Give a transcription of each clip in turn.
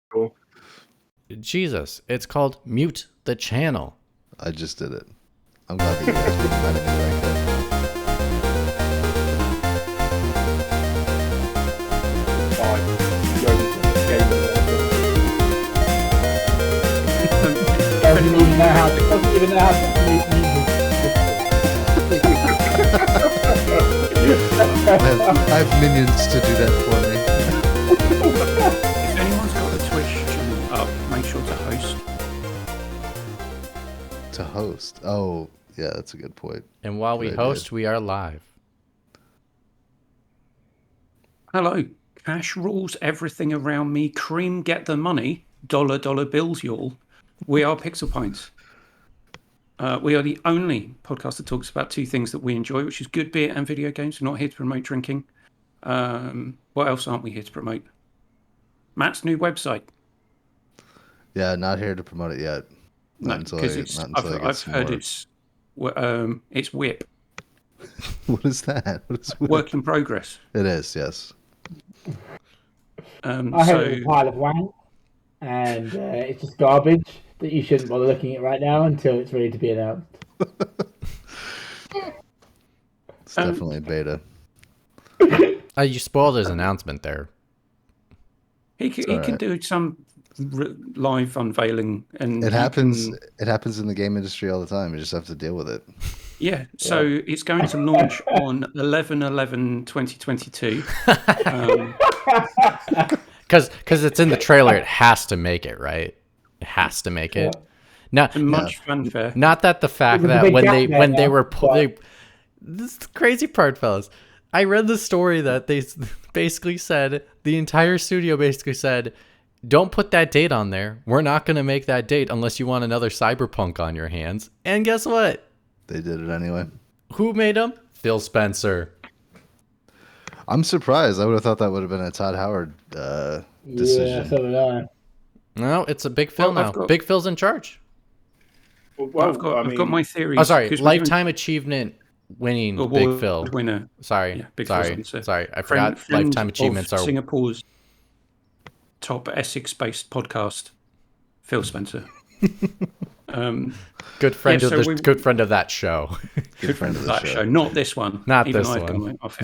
Cool. Jesus, it's called Mute the Channel. I just did it. I'm glad that you guys reminded me like that. Doesn't even know how to mute music. I have minions to do that for me. If anyone's got a Twitch channel up, make sure to host. To host? Oh, yeah, that's a good point. And while we Good host, idea. we are live. Hello. Cash rules everything around me. Cream get the money. Dollar bills, y'all. We are Pixel Pints. We are the only podcast that talks about two things that we enjoy, which is good beer and video games. We're not here to promote drinking. What else aren't we here to promote? Matt's new website. Yeah, not here to promote it yet. Not until I get I've some heard more. it's WIP. What is that? What is Work in progress. It is, yes. I heard it's a pile of wank, and it's just garbage that you shouldn't bother looking at right now until it's ready to be announced. It's definitely beta. You spoiled his announcement there. He can do some live unveiling, and It happens. It happens in the game industry all the time. You just have to deal with it. Yeah, so it's going to launch on 11/11/2022. Because it's in the trailer, it has to make it, right? It has to make it. Not Much fanfare. Not that the fact There's a that big when gap they there when they now, were but- this is the crazy part, fellas. I read the story that they basically said, the entire studio basically said, don't put that date on there. We're not going to make that date unless you want another Cyberpunk on your hands. And guess what? They did it anyway. Who made them? Phil Spencer. I'm surprised. I would have thought that would have been a Todd Howard decision. Yeah, so did I. No, it's a Big Phil now. Big Phil's in charge. Well, I've got my theories. Oh, sorry. 'cause we're Lifetime achievement winning Big award Phil. winner. Sorry. Yeah, Big Phil sorry. Spencer. Sorry. I Friend forgot lifetime achievements of are Singapore's top Essex-based podcast, Phil Spencer. good friend Yeah, of so the good friend of that show. Good friend of the that show. show, not this one. Not Even this I've one. gone off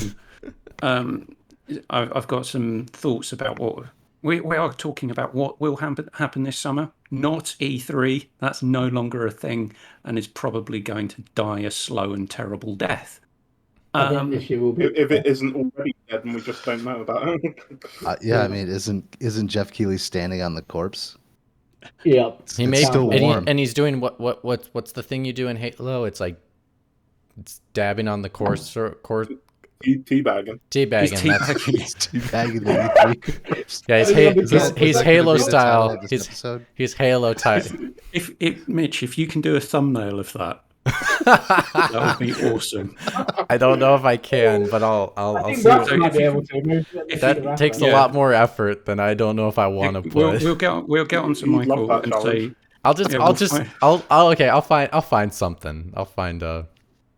him. I've got some thoughts about what we are talking about. What will happen this summer? Not E3. That's no longer a thing, and is probably going to die a slow and terrible death. I think this year will be. if it isn't already dead and we just don't know about it. Yeah, I mean, isn't Geoff Keighley standing on the corpse? Yep. He It's made still and, warm. and he's doing what's the thing you do in Halo? It's like it's dabbing on the course Teabagging. teabagging. He's That's- teabagging. He's teabagging the E3 corpse. Yeah, Is that he's the Halo title style. of this episode? He's Halo type. Mitch, if you can do a thumbnail of that, that would be awesome. I don't know if I can, but I'll I think see. Russ So might if be you- able to. That takes a Yeah. lot more effort than I don't know if I want to put. We'll get onto You'd love Michael that and challenge. say I'll find something. I'll find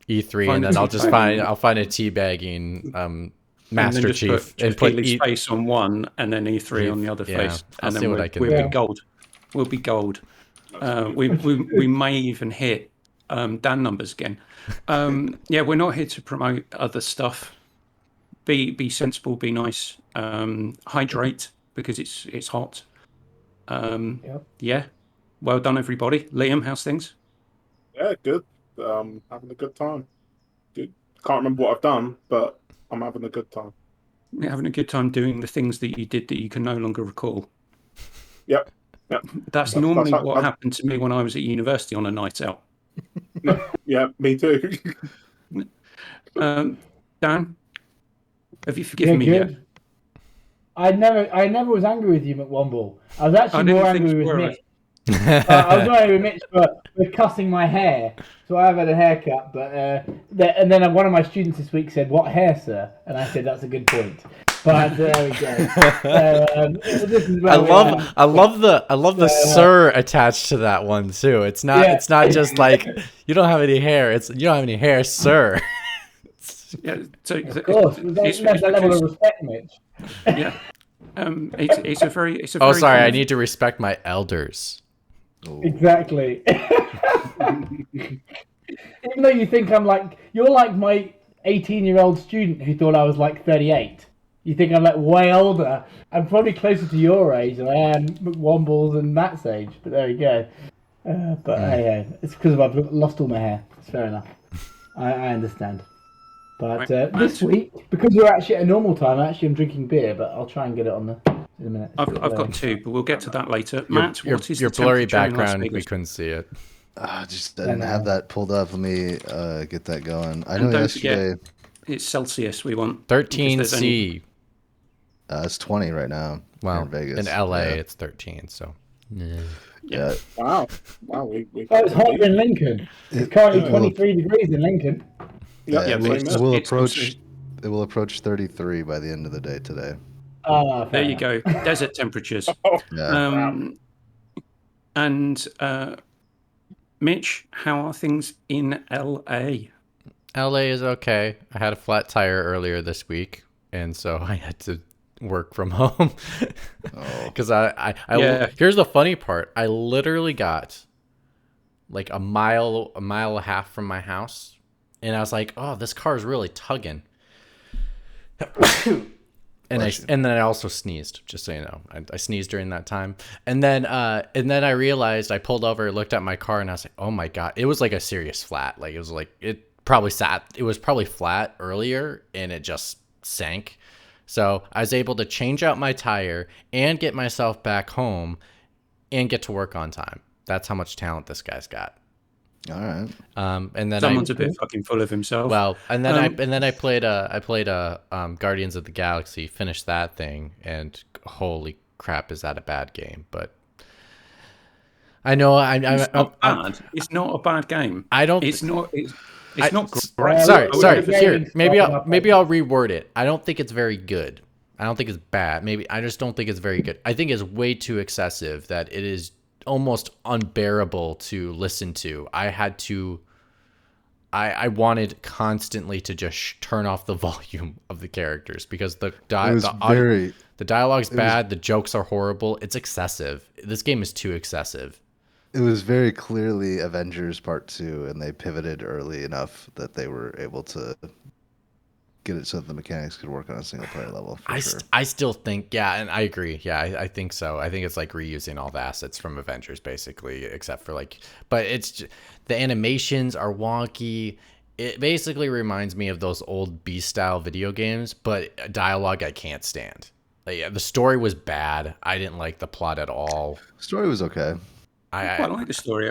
E3 and then I'll find a teabagging Master and then just Chief put and put Keighley's face on one and then E3 on the other Yeah, face, I'll and see then what I can we'll do. be gold. We'll be gold. We may even hit Dan numbers again. Yeah, we're not here to promote other stuff. Be sensible. Be nice. Hydrate because it's hot. Yeah. Well done, everybody. Liam, how's things? Yeah, good. Having a good time. Good. Can't remember what I've done, but I'm having a good time. You're having a good time doing the things that you did that you can no longer recall. Yep. That's normally that's- what happened to me when I was at university on a night out. Yeah, me too. Dan, have you forgiven me yet? I never was angry with you, McWomble. I was actually didn't more think angry you with were. Mitch. I was more angry with Mitch for cutting my hair. So I have had a haircut, but and then one of my students this week said, "What hair, sir?" And I said, "That's a good point." But there we go. This is where I we love are. the sir attached to that one too. It's not just like you don't have any hair. It's you don't have any hair, sir. Yeah, so Of course, that's a level of respect, Mitch. yeah. It's a very. It's a Oh, very sorry. kind I of- need to respect my elders. Oh. Exactly. Even though you think I'm like, you're like my 18-year-old student who thought I was like 38. You think I'm like way older. I'm probably closer to your age than I am McWomble's and Matt's age. But there we go. But hey, it's because I've lost all my hair. It's fair enough. I understand. But this week, because we're actually at a normal time, I'm drinking beer. But I'll try and get it on in a minute. I've got two, but we'll get to that later. Matt, what is Your the blurry temperature in Las background, we Vegas? couldn't see it. I didn't have that pulled up. Let me get that going. I know don't yesterday It's Celsius we want. because 13 there's only- C. it's 20 right now. here Well, in Vegas. in LA, Yeah. it's 13. So, Yeah. Wow. We Oh, it's hotter in Lincoln. It's currently 23 degrees in Lincoln. Yeah, Yeah, it but will, it's- it will it's approach. also- It will approach 33 by the end of the day today. There you go. Desert temperatures. Yeah. And Mitch, how are things in LA? LA is okay. I had a flat tire earlier this week, and so I had to work from home. Because Yeah. Here's the funny part. I literally got like a mile and a half from my house, and I was like, "Oh, this car is really tugging." And then I also sneezed, just so you know. I sneezed during that time. And then I realized, I pulled over, looked at my car, and I was like, "Oh my God." It was like a serious flat. Like it was probably flat earlier, and it just sank. So I was able to change out my tire and get myself back home and get to work on time. That's how much talent this guy's got. All right. And then Someone's a bit fucking full of himself. well, and then I played Guardians of the Galaxy, finished that thing, and holy crap, is that a bad game? But I know it's not bad. It's not a bad game. I don't. It's not. It's not great. Sorry. Yeah, Here, maybe gaming I'll reword it. I don't think it's very good. I don't think it's bad. Maybe I just don't think it's very good. I think it's way too excessive. That it is almost unbearable to listen to. I wanted constantly to just turn off the volume of the characters because the dialogue's bad. The jokes are horrible. It's excessive. This game is too excessive. It was very clearly Avengers Part 2, and they pivoted early enough that they were able to get it so that the mechanics could work on a single player level. I still think, yeah, and I agree. Yeah, I think so. I think it's like reusing all the assets from Avengers, basically, except for but it's just, the animations are wonky. It basically reminds me of those old B-style video games, but dialogue I can't stand. The story was bad. I didn't like the plot at all. Story was okay. I quite like the story.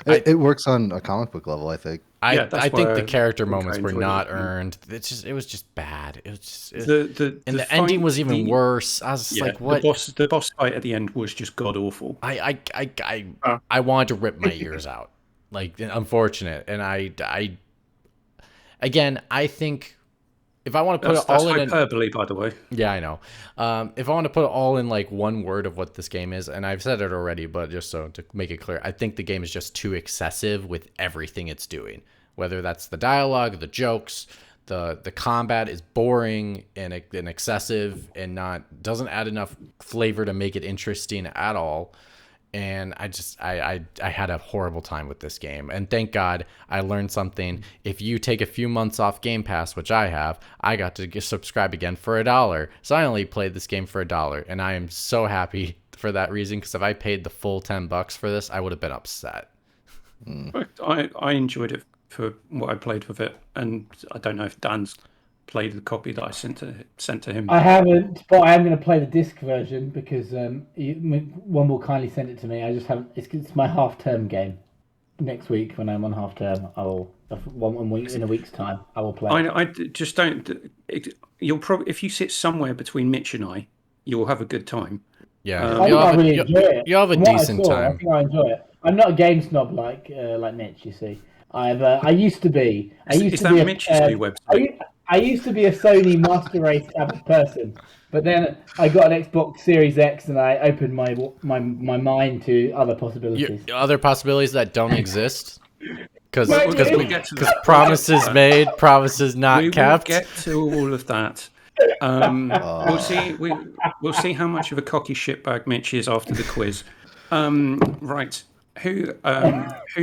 It works on a comic book level, I think. I think why the character I moments were enjoyed not it. earned. It was just bad. It was just, the ending fight- was even the- worse. I was just like, what? The boss fight at the end was just god awful. I wanted to rip my ears out. Like, unfortunate. And I think if I want to put That's it all in hyperbole, by the way. yeah, I know. If I want to put it all in like one word of what this game is, and I've said it already, but just so to make it clear, I think the game is just too excessive with everything it's doing. Whether that's the dialogue, the jokes, the combat is boring and excessive and doesn't add enough flavor to make it interesting at all. And I had a horrible time with this game. And thank God I learned something. If you take a few months off Game Pass, which I have, I got to subscribe again for $1. So I only played this game for $1. And I am so happy for that reason, because if I paid the full $10 for this, I would have been upset. I enjoyed it for what I played with it, and I don't know if Dan's played the copy that I sent to him. I haven't, but I am going to play the disc version because one will kindly send it to me. I just haven't. It's my half-term game. Next week, when I'm on half-term, I will. In a week's time, I will play. I just don't. You'll probably, if you sit somewhere between Mitch and I, you'll have a good time. Yeah, I think I really enjoy it. You'll have a From what I decent saw, time. I think I enjoy it. I'm not a game snob like Mitch. You see, I used to be. Is that Mitch's new website? I used to be a Sony Master Race type of person, but then I got an Xbox Series X and I opened my mind to other possibilities. Other possibilities that don't exist. Because We'll get to that. promises made, promises not We will kept. get to all of that. We'll see. We'll see how much of a cocky shitbag Mitch is after the quiz. Right. Who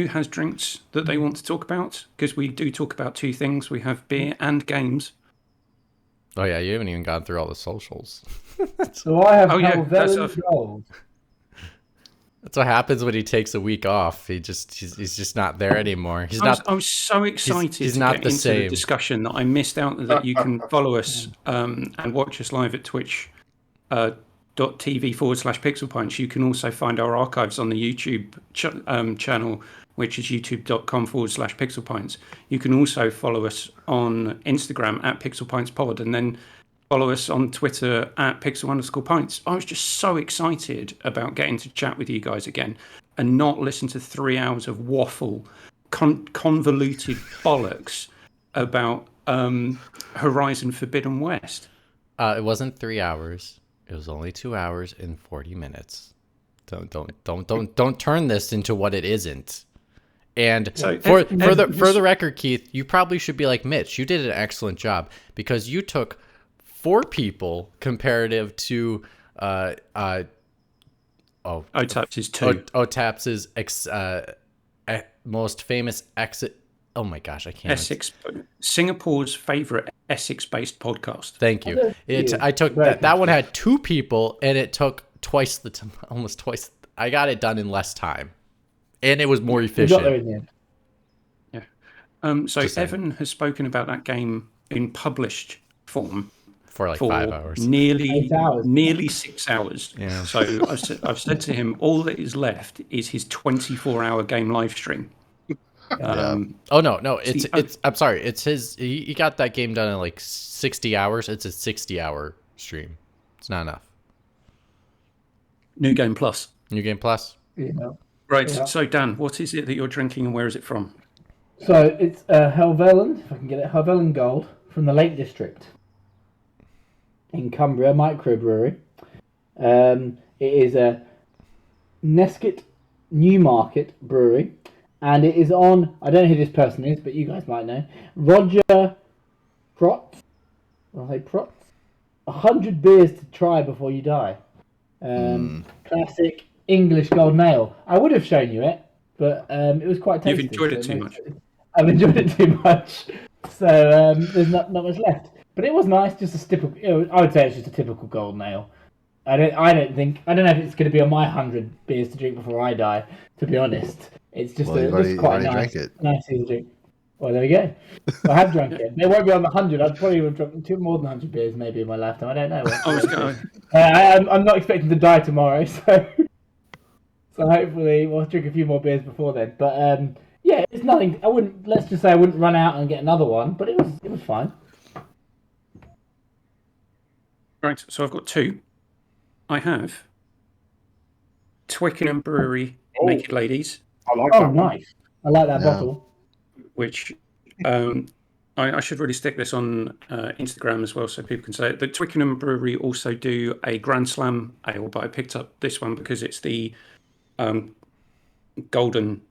has drinks that they want to talk about? Because we do talk about two things. We have beer and games. Oh yeah, you haven't even gone through all the socials. So I have that's Helvellyn Gold. That's what happens when he takes a week off. He's just not there anymore. I was so excited he's to not get the into same. the discussion that I missed out that you can follow us and watch us live at Twitch. .tv/Pixel Punch. You can also find our archives on the YouTube channel, which is youtube.com/Pixel Pints. You can also follow us on Instagram at Pixel Pints Pod, and then follow us on Twitter at Pixel_Pints. I was just so excited about getting to chat with you guys again and not listen to 3 hours of waffle, convoluted bollocks about Horizon Forbidden West. It wasn't 3 hours. It was only 2 hours and 40 minutes. Don't turn this into what it isn't. And So, for the record, Keith, you probably should be like Mitch. You did an excellent job because you took 4 people comparative to OTAP's 2. OTAP's most famous exit. Oh my gosh, I can't. Essex, Singapore's favorite Essex-based podcast. Thank you. I took that one had 2 people, and it took twice the time, almost twice. I got it done in less time, and it was more efficient. Got there in the end. Yeah. So Evan has spoken about that game in published form for like 5 hours, nearly 6 hours. Yeah. So I've said to him, all that is left is his 24-hour game live stream. Oh no! It's I'm sorry. It's his. He got that game done in like 60 hours. It's a 60-hour stream. It's not enough. New Game Plus. New Game Plus. Yeah. Right. Yeah. So Dan, what is it that you're drinking and where is it from? So it's Helvellyn, if I can get it, Helvellyn Gold from the Lake District in Cumbria microbrewery. It is a Neskett Newmarket brewery. And it is on, I don't know who this person is, but you guys might know, Roger Protz. I'll say Protz. 100 beers to try before you die. Classic English golden ale. I would have shown you it, but it was quite tasty. You've enjoyed it too much. I've enjoyed it too much. So there's not much left. But it was nice, just a typical, I would say it's just a typical golden ale. I don't know if it's going to be on my 100 beers to drink before I die, to be honest. It's just quite nice to drink. Well, there we go. I have drunk it. It won't be on the 100. I'd probably have drunk more than 100 beers maybe in my lifetime. I don't know. I'm not expecting to die tomorrow, so hopefully we'll drink a few more beers before then. But yeah, it's nothing. Let's just say I wouldn't run out and get another one, but it was fine. Right. So I've got 2. I have Twickenham Brewery Naked Ladies. I like that. Oh, nice. I like that bottle. Which I should really stick this on Instagram as well so people can say it. The Twickenham Brewery also do a Grand Slam ale, but I picked up this one because it's the golden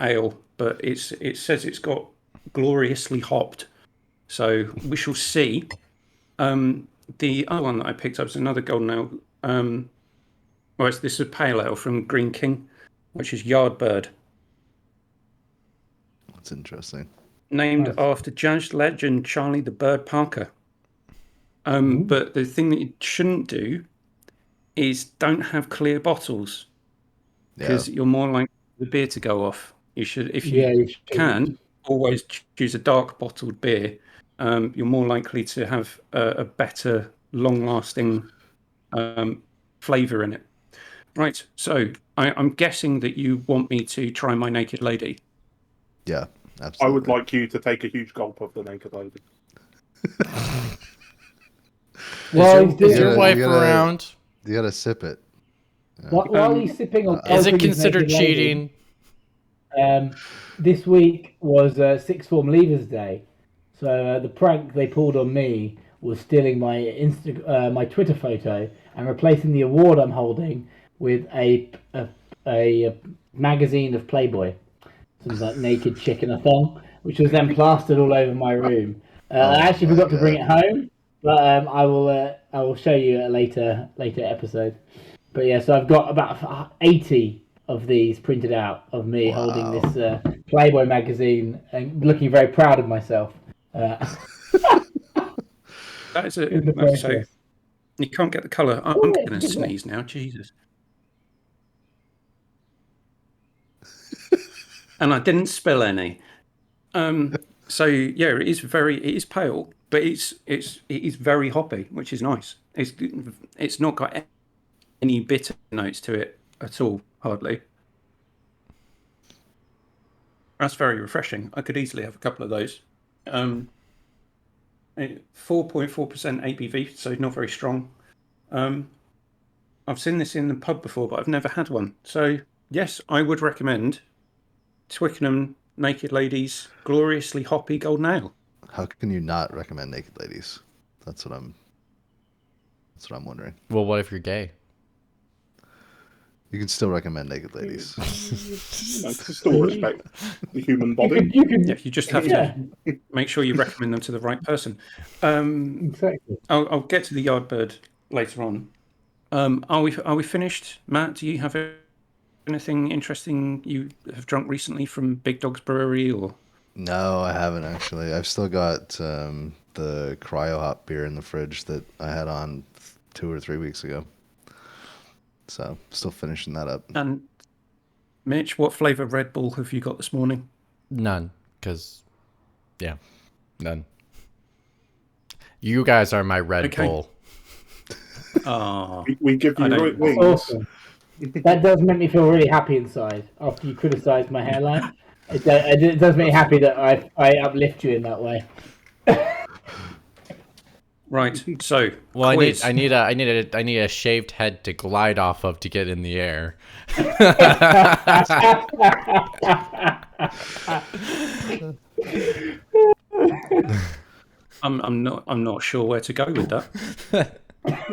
ale, but it says it's got gloriously hopped. So we shall see. The other one that I picked up is another golden ale. This is a pale ale from Green King, which is Yardbird. That's interesting. Named after jazz legend Charlie the Bird Parker. But the thing that you shouldn't do is don't have clear bottles, because you're more likely for the beer to go off. You should, if you can, always choose a dark bottled beer. You're more likely to have a better, long-lasting flavour in it. Right, so I'm guessing that you want me to try my Naked Lady. Yeah, absolutely. I would like you to take a huge gulp of the Naked Lady. Is your wife around? You gotta sip it. While he's sipping on, is it considered cheating? This week was Sixth Form Leavers Day, so the prank they pulled on me was stealing my my Twitter photo and replacing the award I'm holding with a magazine of Playboy. So it was like naked chick in a thong, which was then plastered all over my room. I actually forgot to bring it home, But I will show you at a later episode. But yeah, so I've got about 80 of these printed out of me holding this Playboy magazine and looking very proud of myself. That is in the so process. you can't get the colour. I'm Oh, going to yeah. sneeze now. Jesus. And I didn't spill any. So yeah, it is pale, but it is very hoppy, which is nice. It's not got any bitter notes to it at all, hardly. That's very refreshing. I could easily have a couple of those. 4.4% ABV, so not very strong. I've seen this in the pub before, but I've never had one. So yes, I would recommend Twickenham Naked Ladies Gloriously Hoppy Golden Ale. How can you not recommend Naked Ladies? That's what I'm wondering. Well, what if you're gay? You can still recommend Naked Ladies. To still respect the human body. You could Yeah, you just have to make sure you recommend them to the right person. exactly. I'll get to the Yardbird later on. Are we finished, Matt? Do you have anything interesting you have drunk recently from Big Dog's Brewery or? No, I haven't actually. I've still got the cryo hop beer in the fridge that I had on 2 or 3 weeks ago. So still finishing that up. And Mitch, what flavour Red Bull have you got this morning? None, because none. You guys are my Red Bull. Oh, We give you right wings. Awesome. That does make me feel really happy inside after you criticised my hairline. It does make me happy that I uplift you in that way. right. So, Well, quiz. I need a shaved head to glide off of to get in the air. I'm not sure where to go with that.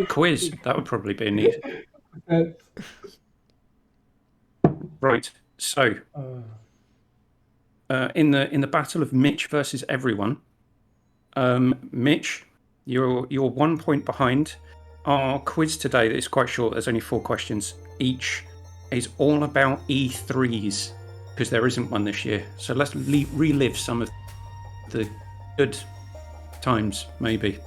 Quiz. That would probably be a neat. Right. So, in the battle of Mitch versus everyone, Mitch, you're 1 point behind. Our quiz today is quite short. There's only 4 questions each. Is all about E3s because there isn't one this year. So let's relive some of the good times, maybe.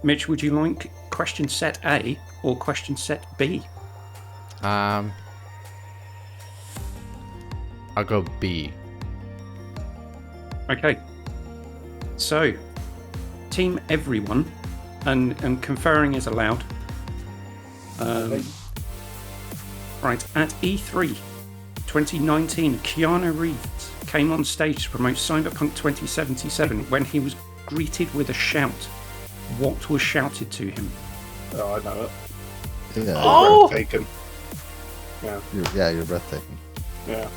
Mitch, would you like question set A or question set B? I'll go B. Okay. So, team everyone, and conferring is allowed. Right, at E3 2019, Keanu Reeves came on stage to promote Cyberpunk 2077 when he was greeted with a shout. What was shouted to him? Oh, I know it. Yeah. Oh! Breathtaking. Yeah. You're breathtaking. Yeah.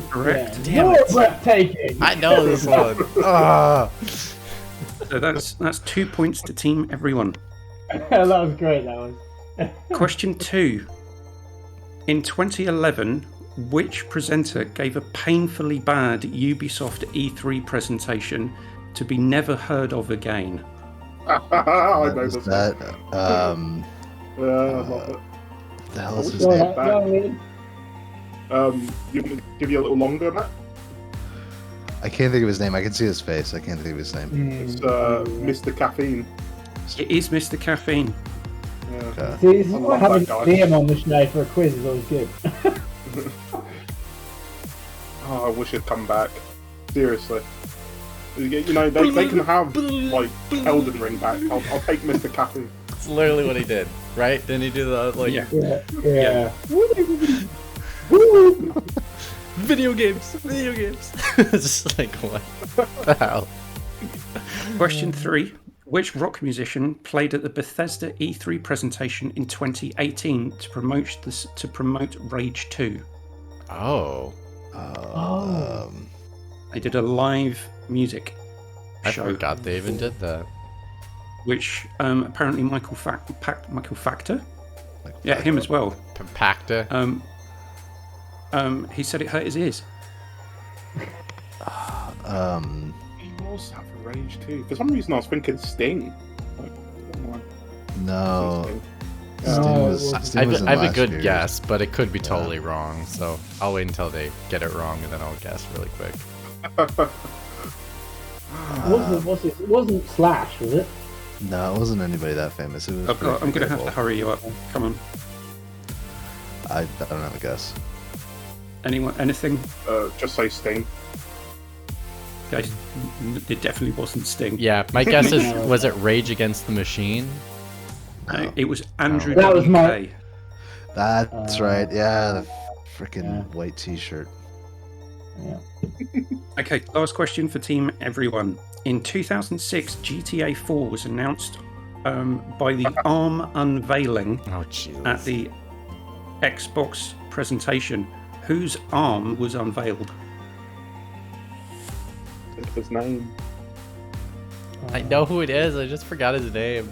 Correct. Yeah. You're breathtaking. I know this one. So that's 2 points to team everyone. That was great. That was. Question 2. In 2011, which presenter gave a painfully bad Ubisoft E3 presentation to be never heard of again? I know Is this. that I love it. what the hell is his Go name? ahead. You want me to give you a little longer, Matt? I can't think of his name. I can see his face. I can't think of his name. It's Mr. Caffeine. It is Mr. Caffeine. Yeah. Okay. See, this is I why love having that guy. Liam on the show for a quiz is always good. Oh, I wish he'd come back. Seriously. You know, they can have, like, Elden Ring back. I'll take Mr. Caffeine. It's literally what he did, right? Didn't he do the like Yeah. Yeah. video games? It's just like what the hell? Question 3. Which rock musician played at the Bethesda E3 presentation in 2018 to promote Rage 2? Oh, They did a live music I show, forgot they even did that. which apparently Michael Factor, yeah, him as well. Pacta. He said it hurt his ears. He was having Rage too. For some reason, I was thinking Sting. Like, No. Yeah. Sting No, was, it wasn't. Sting was in I have a last good year's. guess, but it could be totally wrong. So I'll wait until they get it wrong, and then I'll guess really quick. It wasn't Slash, was it? No, it wasn't anybody that famous. It was I'm pretty going to have to forgettable. hurry you up. Come on. I don't have a guess. Anyone? Anything? Just say Sting. Guys, it definitely wasn't Sting. Yeah, my guess is, was it Rage Against the Machine? No. It was Andrew That was WK. my- That's right. Yeah, the freaking Yeah. white T-shirt. Yeah. Okay, last question for Team Everyone. In 2006, GTA 4 was announced by the ARM unveiling Oh, Jesus. at the Xbox presentation. Whose arm was unveiled? His name. I know who it is. I just forgot his name.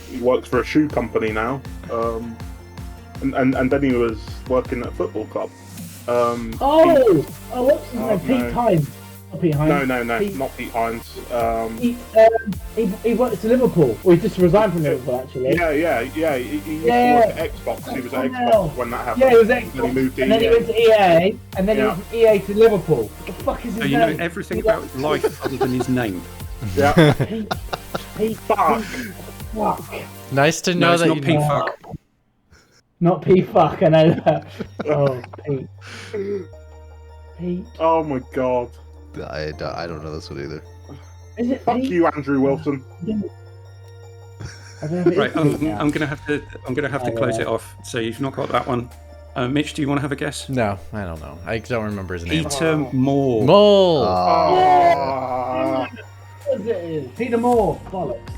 He works for a shoe company now. And then he was working at a football club. What's his name? no. Pete Hines. Not Pete Hines. No, Pete, not Pete Hines. he worked at Liverpool. Well, he just resigned from Liverpool, actually. Yeah. He used to Yeah. work at Xbox. He was at Oh, Xbox no. when that happened. Yeah, he was Then he Xbox, moved and then he EA. went to EA, and then he Yeah. went from EA to Liverpool. What the fuck is his So you know name? everything about life other than his name. Yeah. Pete. Fuck. Fuck. Nice to No, know it's that not you Pete know. Fuck. Not Pete. Fuck. I know that. Oh, Pete. Pete. Oh my god. I don't know this one either. Is it Fuck Pete? you, Andrew Wilson. I don't know if it is Right, Pete now. I'm gonna have to close it off. So you've not got that one. Mitch, do you want to have a guess? No, I don't know. I don't remember his name. Peter Moore. Mole. Ah. What is it? Peter Moore. Bollocks.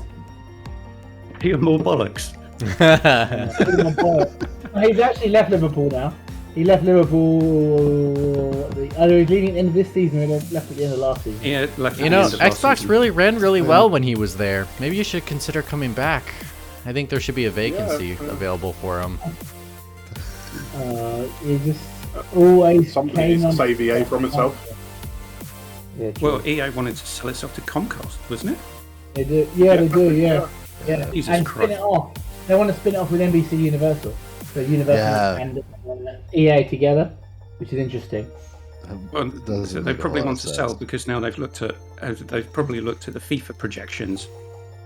Peter Moore bollocks. Peter Moore bollocks. Oh, he's actually left Liverpool now. He left Liverpool. He's leaving at the end of this season. He left at the end of last season. Yeah, left You at know, the end of last Xbox season. really ran really well when he was there. Maybe you should consider coming back. I think there should be a vacancy available for him. He just always Somebody came needs to on. save EA from itself. Yeah, true. Well, EA wanted to sell itself to Comcast, wasn't it? They do. Yeah, they do. Yeah. Jesus and Christ. spin it off. They want to spin it off with NBC Universal. So Universal Yeah. and EA together, which is interesting. Well, Doesn't so they make a probably lot want of to sell sense. because now they've probably looked at the FIFA projections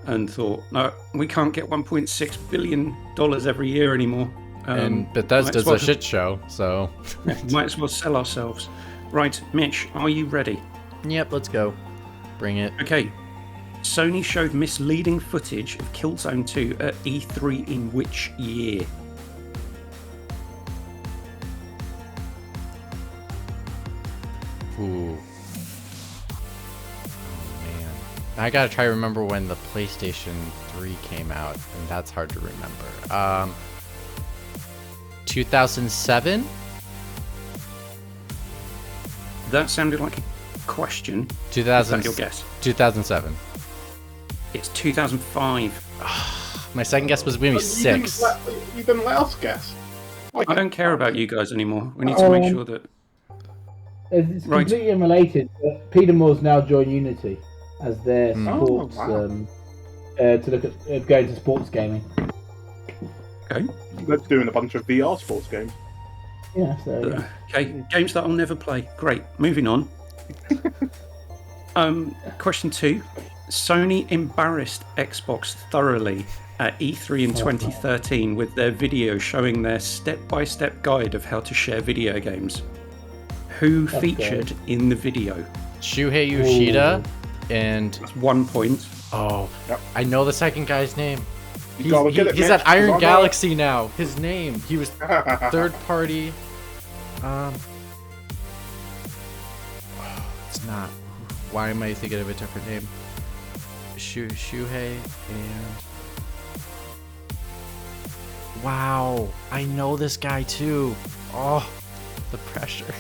and thought, no, we can't get $1.6 billion every year anymore. And Bethesda's well- a shit show, so. Might as well sell ourselves. Right, Mitch, are you ready? Yep, let's go. Bring it. Okay. Sony showed misleading footage of Killzone 2 at E3 in which year? Ooh. Oh man. I gotta try to remember when the PlayStation 3 came out, and that's hard to remember. 2007? That sounded like a question. Is 2000, that your guess? 2007. It's 2005. My second guess was maybe 6. You didn't let us guess. I don't care about you guys anymore. We need to make sure that... It's Right. completely unrelated, but Peter Moore's now joined Unity as their sports wow. to look at going to sports gaming. Okay. They're doing a bunch of VR sports games. Yeah, so yeah. Okay, games that I'll never play. Great. Moving on. Question 2. Sony embarrassed Xbox thoroughly at E3 in 2013 with their video showing their step-by-step guide of how to share video games. Who featured in the video? Shuhei Yoshida and That's 1 point. Yep. I know the second guy's name. You gotta get it, He's Mitch, at Iron 'cause I know Galaxy now. His name. He was it. third party. It's not. Why am I thinking of a different name? Shuhei and. Wow, I know this guy too. Oh, the pressure.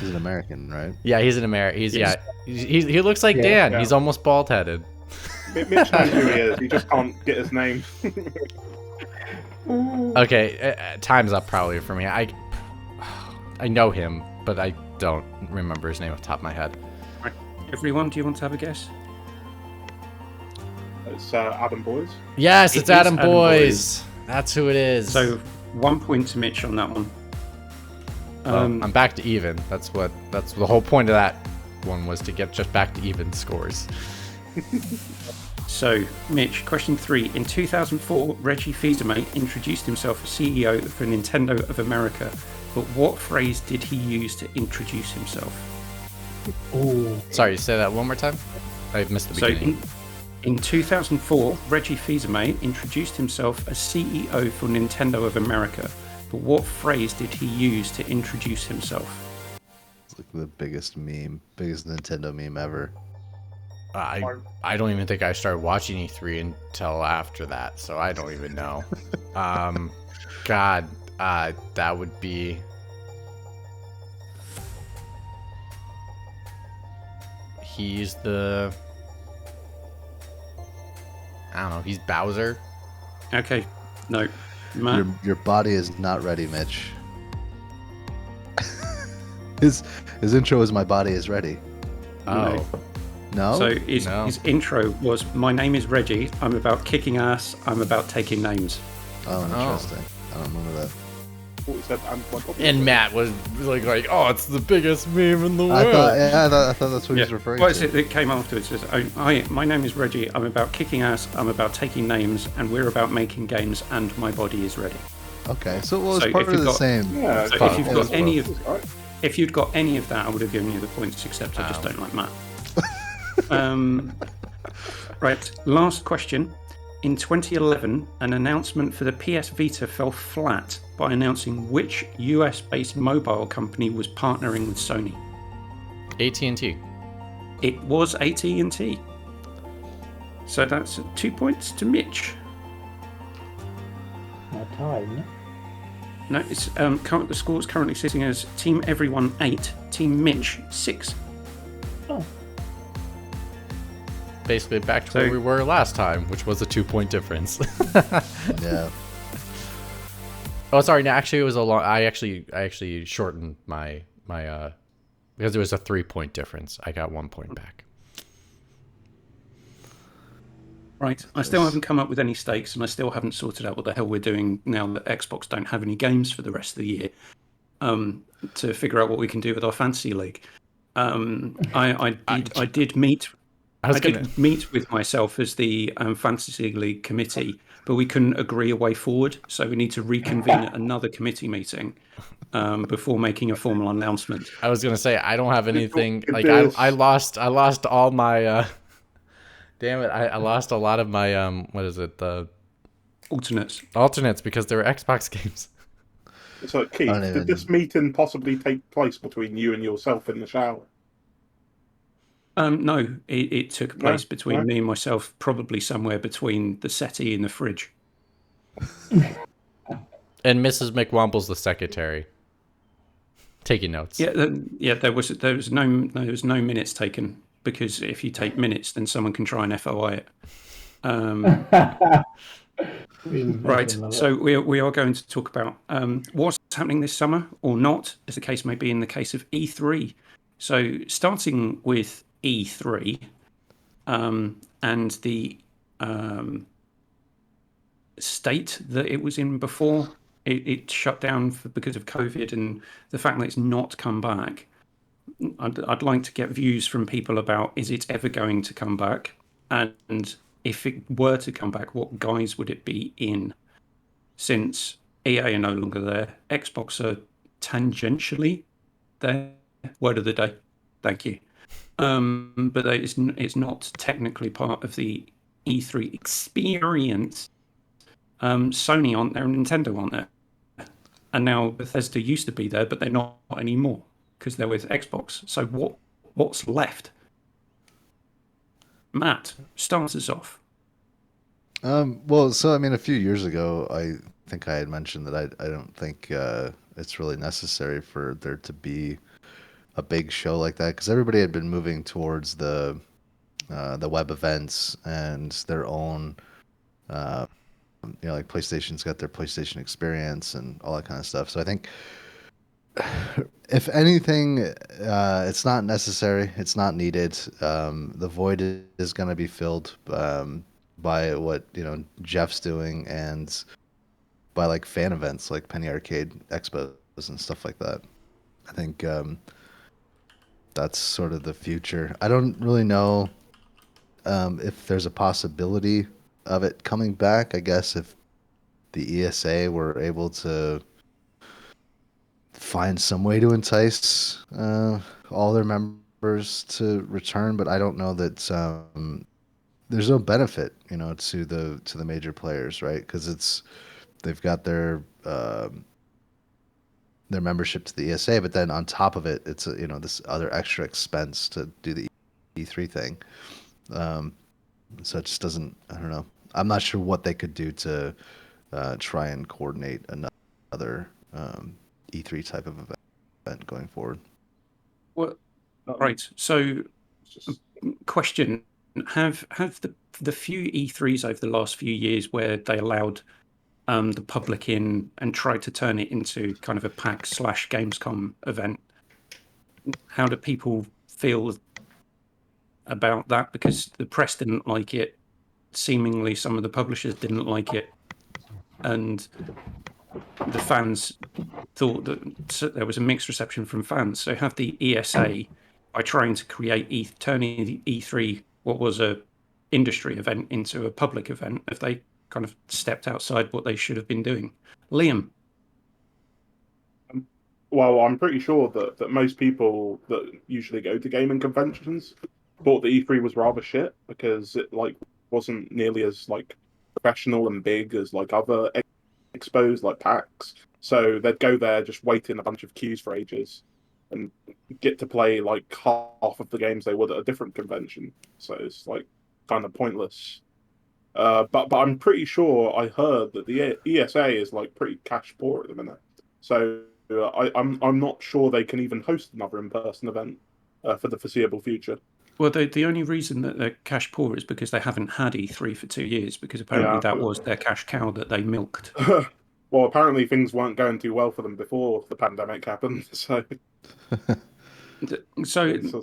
He's an American, right? Yeah, he's an American. Yes. He looks like Yeah. Dan. Yeah. He's almost bald headed. Mitch knows who he is. He just can't get his name. Okay, time's up probably for me. I know him, but I don't remember his name off the top of my head. Everyone, do you want to have a guess? It's Adam Boys. Yes, It it's is Adam Adam Boys. That's who it is. So 1 point to Mitch on that one. Well, I'm back to even. That's the whole point of that one, was to get just back to even scores. So, Mitch, question 3. In 2004, Reggie Fils-Aimé introduced himself as CEO for Nintendo of America, but what phrase did he use to introduce himself? Oh, Sorry, say that one more time. I missed the So, beginning. in 2004, Reggie Fils-Aimé introduced himself as CEO for Nintendo of America, but what phrase did he use to introduce himself? It's like the biggest Nintendo meme ever. I don't even think I started watching E3 until after that, so I don't even know. God, that would be. He's the. I don't know. He's Bowser. Okay, no. Matt? Your body is not ready, Mitch. His intro is "My body is ready." Oh, No. So No. his intro was, "My name is Reggie. I'm about kicking ass. I'm about taking names." Oh, interesting. I don't remember that. I thought he said, "And my body." and Matt was like, oh, it's the biggest meme in the world. I thought that's what he was referring What is to. it that came afterwards? It says, my name is Reggie. I'm about kicking ass. I'm about taking names, and we're about making games. And my body is ready. Okay, so it was So part if of you've the got- same. Yeah, So it's if you've fine. got any of, It's alright. if you'd got any of that, I would have given you the points. Except I just don't like Matt. Right. Last question. In 2011, an announcement for the PS Vita fell flat by announcing which US-based mobile company was partnering with Sony. AT&T. It was AT&T. So that's 2 points to Mitch. no time. No, it's the score is currently sitting as Team Everyone 8, Team Mitch 6. Oh, Basically back to where So- we were last time, which was a 2-point difference. Yeah. Oh, sorry. No, actually, it was a long. I actually shortened my because it was a 3-point difference. I got 1 point back. Right. I still haven't come up with any stakes, and I still haven't sorted out what the hell we're doing now that Xbox don't have any games for the rest of the year. To figure out what we can do with our fantasy league. I did meet. I did meet with myself as the fantasy league committee, but we couldn't agree a way forward. So we need to reconvene at another committee meeting before making a formal announcement. I was gonna say I don't have anything. It Like is- I lost all my. Damn it! I lost a lot of my what is it, the Alternates. because they were Xbox games. So, Keith, I don't even- did this meeting possibly take place between you and yourself in the shower? No, it took place between no. me and myself, probably somewhere between the settee and the fridge. And Mrs. McWumple's the secretary. Taking notes. Yeah, there was no minutes taken, because if you take minutes, then someone can try and FOI it. Right. So we are going to talk about what's happening this summer or not, as the case may be in the case of E3. So starting with E3 and the state that it was in before it shut down because of COVID, and the fact that it's not come back. I'd like to get views from people about, is it ever going to come back? And if it were to come back, what guise would it be in? Since EA are no longer there, Xbox are tangentially there. Word of the day. Thank you. But it's not technically part of the E3 experience. Sony aren't there and Nintendo aren't there. And now Bethesda used to be there, but they're not anymore because they're with Xbox. So what's left? Matt, start us off. Well, so I mean, a few years ago, I think I had mentioned that I don't think it's really necessary for there to be a big show like that, because everybody had been moving towards the web events and their own, like PlayStation's got their PlayStation Experience and all that kind of stuff. So I think, if anything, it's not necessary. It's not needed. The void is going to be filled by what Geoff's doing, and by like fan events like Penny Arcade Expos and stuff like that. I think that's sort of the future. I don't really know if there's a possibility of it coming back. I guess if the ESA were able to find some way to entice all their members to return, but I don't know that there's no benefit, to the major players, right? Because they've got their membership to the ESA, but then on top of it, it's this other extra expense to do the E3 thing. So it just doesn't. I don't know. I'm not sure what they could do to try and coordinate another E3 type of event going forward. Well, right. So, question: Have the few E3s over the last few years where they allowed the public in and tried to turn it into kind of a PAX/Gamescom event, how do people feel about that? Because the press didn't like it. Seemingly, some of the publishers didn't like it, and the fans thought that there was a mixed reception from fans. So have the ESA, by trying to create turning the E3, what was a industry event, into a public event, if they kind of stepped outside what they should have been doing? Liam? Well, I'm pretty sure that most people that usually go to gaming conventions thought the E3 was rather shit because it wasn't nearly as professional and big as other expos like PAX. So they'd go there, just wait in a bunch of queues for ages, and get to play half of the games they would at a different convention. So it's kind of pointless. But I'm pretty sure I heard that the ESA is pretty cash poor at the minute. So I'm not sure they can even host another in-person event for the foreseeable future. Well, the only reason that they're cash poor is because they haven't had E3 for 2 years, because apparently that was their cash cow that they milked. Well, apparently things weren't going too well for them before the pandemic happened. So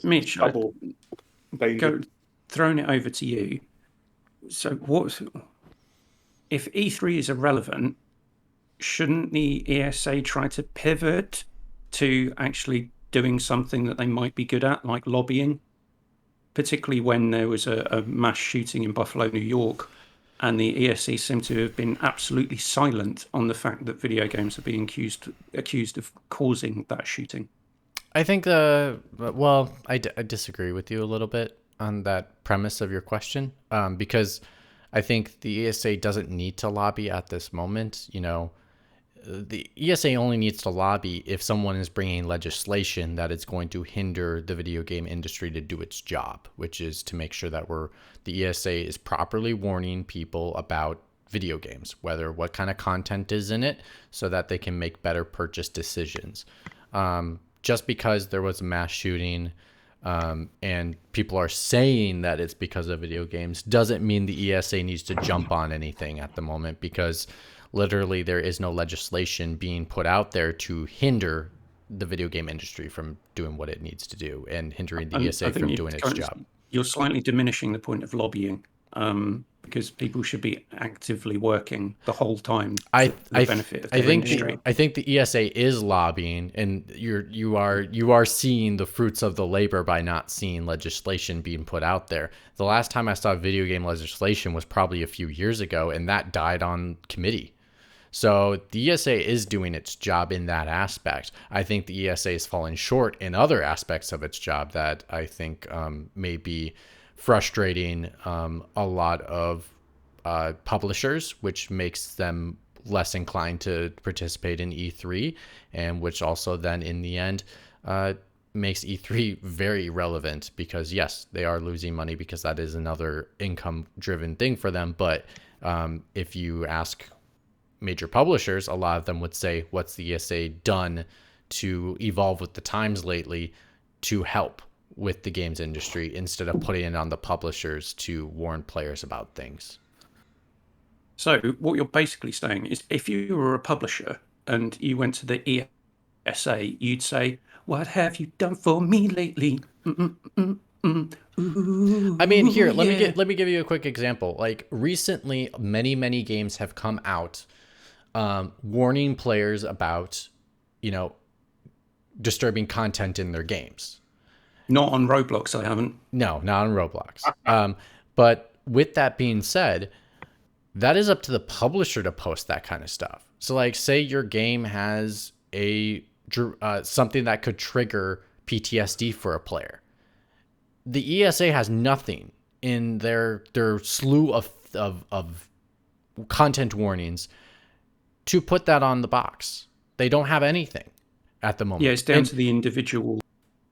Mitch, throwing it over to you. So if E3 is irrelevant, shouldn't the ESA try to pivot to actually doing something that they might be good at, like lobbying? Particularly when there was a mass shooting in Buffalo, New York, and the ESA seemed to have been absolutely silent on the fact that video games are being accused of causing that shooting. I think, I disagree with you a little bit on that premise of your question, because I think the ESA doesn't need to lobby at this moment. The ESA only needs to lobby if someone is bringing legislation that is going to hinder the video game industry to do its job, which is to make sure that the ESA is properly warning people about video games, what kind of content is in it, so that they can make better purchase decisions. Just because there was a mass shooting and people are saying that it's because of video games doesn't mean the ESA needs to jump on anything at the moment, because literally there is no legislation being put out there to hinder the video game industry from doing what it needs to do and hindering the ESA from doing its job. You're slightly diminishing the point of lobbying, because people should be actively working the whole time for the benefit of their industry. I think the ESA is lobbying, and you are seeing the fruits of the labor by not seeing legislation being put out there. The last time I saw video game legislation was probably a few years ago, and that died on committee. So the ESA is doing its job in that aspect. I think the ESA is falling short in other aspects of its job that I think may be frustrating a lot of publishers, which makes them less inclined to participate in E3, and which also then in the end makes E3 very relevant, because yes, they are losing money because that is another income-driven thing for them. But if you ask major publishers, a lot of them would say, what's the ESA done to evolve with the times lately to help with the games industry, instead of putting it on the publishers to warn players about things? So what you're basically saying is, if you were a publisher and you went to the ESA, you'd say, what have you done for me lately? Ooh, I mean, here, yeah. let me give you a quick example. Like recently, many games have come out warning players about, you know, disturbing content in their games. Not on Roblox, I haven't. No, not on Roblox. But with that being said, that is up to the publisher to post that kind of stuff. So, like, say your game has a something that could trigger PTSD for a player. The ESA has nothing in their slew of content warnings to put that on the box. They don't have anything at the moment. Yeah, it's down to the individual.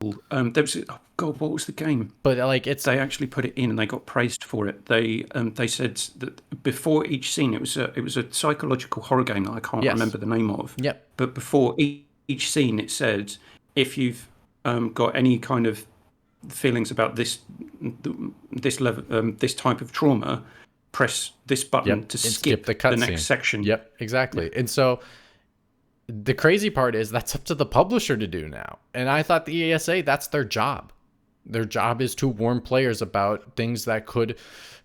There was, oh God, what was the game? But like, it's They actually put it in, and they got praised for it. They said that before each scene, it was a psychological horror game that I can't Yes. remember the name of. Yep. But before each scene, it said if you've got any kind of feelings about this level, this type of trauma, press this button to skip the cutscene. next section. Yep, exactly. And so the crazy part is that's up to the publisher to do now. And I thought the ESA, that's their job. Their job is to warn players about things that could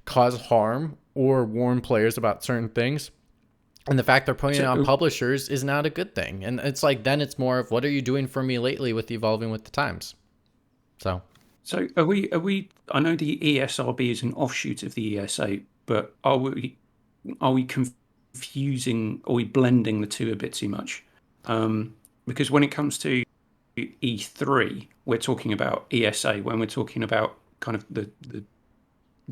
cause harm or warn players about certain things. And the fact they're putting it on publishers is not a good thing. And it's like, then it's more of, what are you doing for me lately with evolving with the times? So are we? I know the ESRB is an offshoot of the ESA, but are we confusing? Are we blending the two a bit too much? Because when it comes to E3, we're talking about ESA. When we're talking about kind of the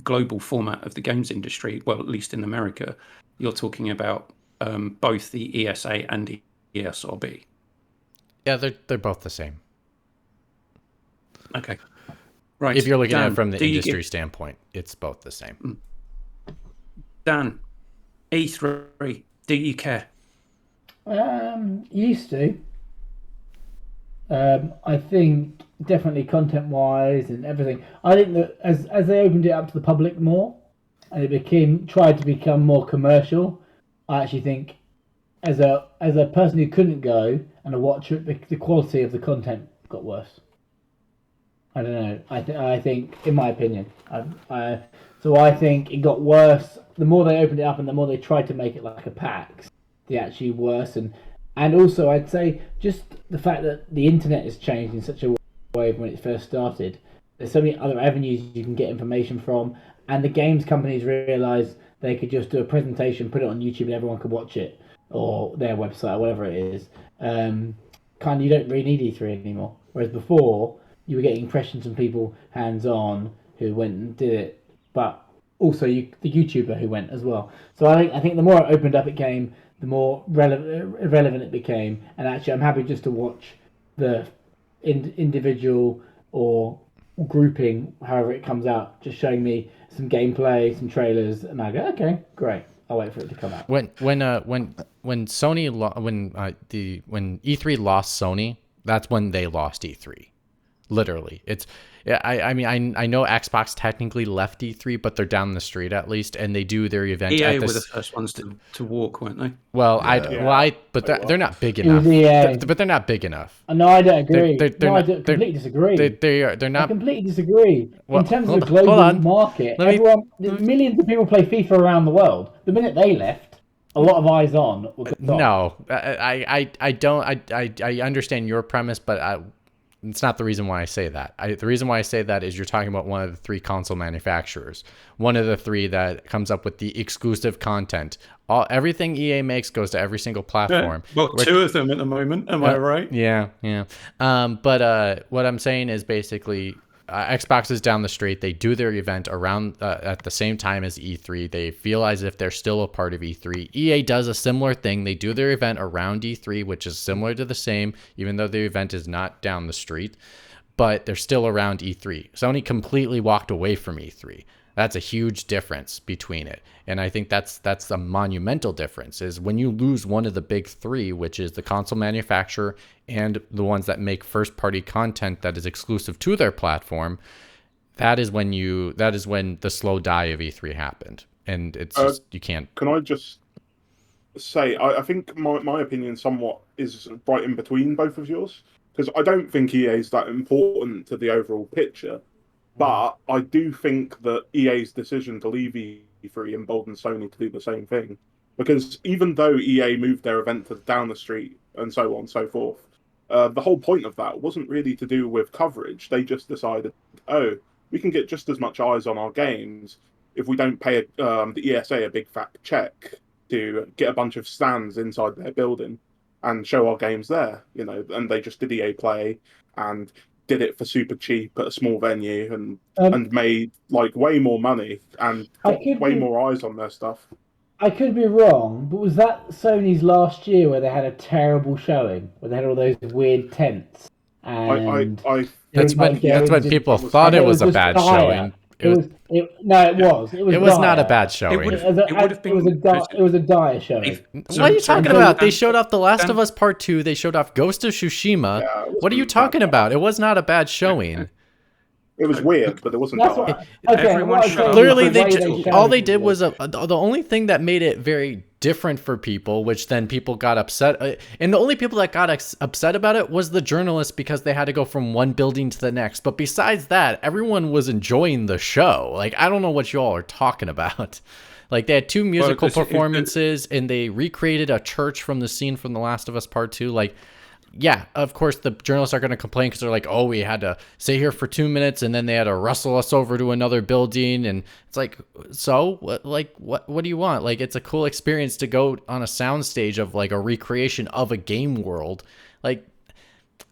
global format of the games industry, well, at least in America, you're talking about both the ESA and the ESRB. Yeah, they're both the same. Okay. Right. If you're looking Dan, at it from the industry standpoint, it's both the same. Dan, E3, do you care? Used to. I think definitely content-wise and everything. I think that as they opened it up to the public more, and it tried to become more commercial, I actually think as a person who couldn't go and a watcher, the quality of the content got worse. I don't know. I think, in my opinion, so I think it got worse. The more they opened it up and the more they tried to make it like a PAX, the actually worse. And also, I'd say just the fact that the internet has changed in such a way from when it first started. There's so many other avenues you can get information from, and the games companies realised they could just do a presentation, put it on YouTube, and everyone could watch it, or their website, or whatever it is. Kind of, you don't really need E3 anymore. Whereas before, you were getting impressions from people hands-on who went and did it, but also the YouTuber who went as well. So I think the more it opened up it came, the more relevant it became. And actually, I'm happy just to watch the individual or grouping, however it comes out, just showing me some gameplay, some trailers, and I go, okay, great. I'll wait for it to come out. When Sony when E3 lost Sony, that's when they lost E3. Literally, it's I mean I know Xbox technically left E3, but they're down the street at least, and they do their event. EA were the first ones to walk, weren't they? Well, but they're not big enough. But they're not big enough. No, I don't agree. I completely disagree. They're not. I completely disagree. Well, in terms of the global market, Let millions of people play FIFA around the world. The minute they left, a lot of eyes on. No, I don't. I understand your premise, but it's not the reason why I say that. The reason why I say that is you're talking about one of the three console manufacturers, one of the three that comes up with the exclusive content. Everything EA makes goes to every single platform. Yeah, well, two of them at the moment. Am I right? Yeah. But what I'm saying is basically Xbox is down the street. They do their event around at the same time as E3. They feel as if they're still a part of E3. EA does a similar thing. They do their event around E3, which is similar to the same, even though the event is not down the street, but they're still around E3. Sony completely walked away from E3. That's a huge difference between it. And I think that's a monumental difference, is when you lose one of the big three, which is the console manufacturer and the ones that make first-party content that is exclusive to their platform, that is when the slow die of E3 happened. And it's just, you can't. Can I just say, I think my opinion somewhat is right in between both of yours, because I don't think EA is that important to the overall picture. But I do think that EA's decision to leave E3 emboldened Sony to do the same thing. Because even though EA moved their event to down the street and so on and so forth, the whole point of that wasn't really to do with coverage. They just decided, oh, we can get just as much eyes on our games if we don't pay the ESA a big fat check to get a bunch of stands inside their building and show our games there, and they just did EA Play and did it for super cheap at a small venue and made like way more money and got way more eyes on their stuff. I could be wrong, but was that Sony's last year where they had a terrible showing, where they had all those weird tents? And that's when people thought it was a bad showing. It was not a bad showing. It was a dire showing. What are you talking about? They showed off The Last of Us Part 2. They showed off Ghost of Tsushima. What are you talking about? It was not a bad showing. It was weird, but it wasn't. Clearly, all they did was the only thing that made it very different for people, which then people got upset. And the only people that got upset about it was the journalists because they had to go from one building to the next. But besides that, everyone was enjoying the show. Like, I don't know what you all are talking about. Like, they had 2 musical performances, and they recreated a church from the scene from The Last of Us Part 2. Like, yeah, of course, the journalists are going to complain because they're like, oh, we had to stay here for 2 minutes and then they had to rustle us over to another building. And it's like, so what do you want? Like, it's a cool experience to go on a soundstage of like a recreation of a game world. Like,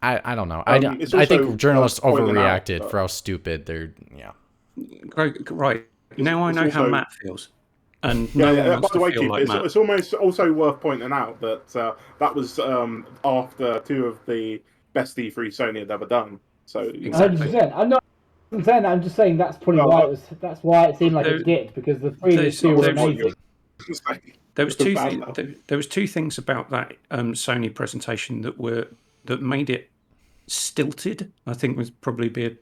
I don't know. I think journalists overreacted for how stupid they're. Yeah. Right. Now I know how Matt feels. And by the way, Keith, it's almost also worth pointing out that that was after 2 of the best E3 Sony had ever done. So 100%. I'm not saying that. I'm just saying that's probably why it was. That's why it seemed like it did, because the previous 2 were amazing. There was 2 things about that Sony presentation that made it stilted. I think would probably be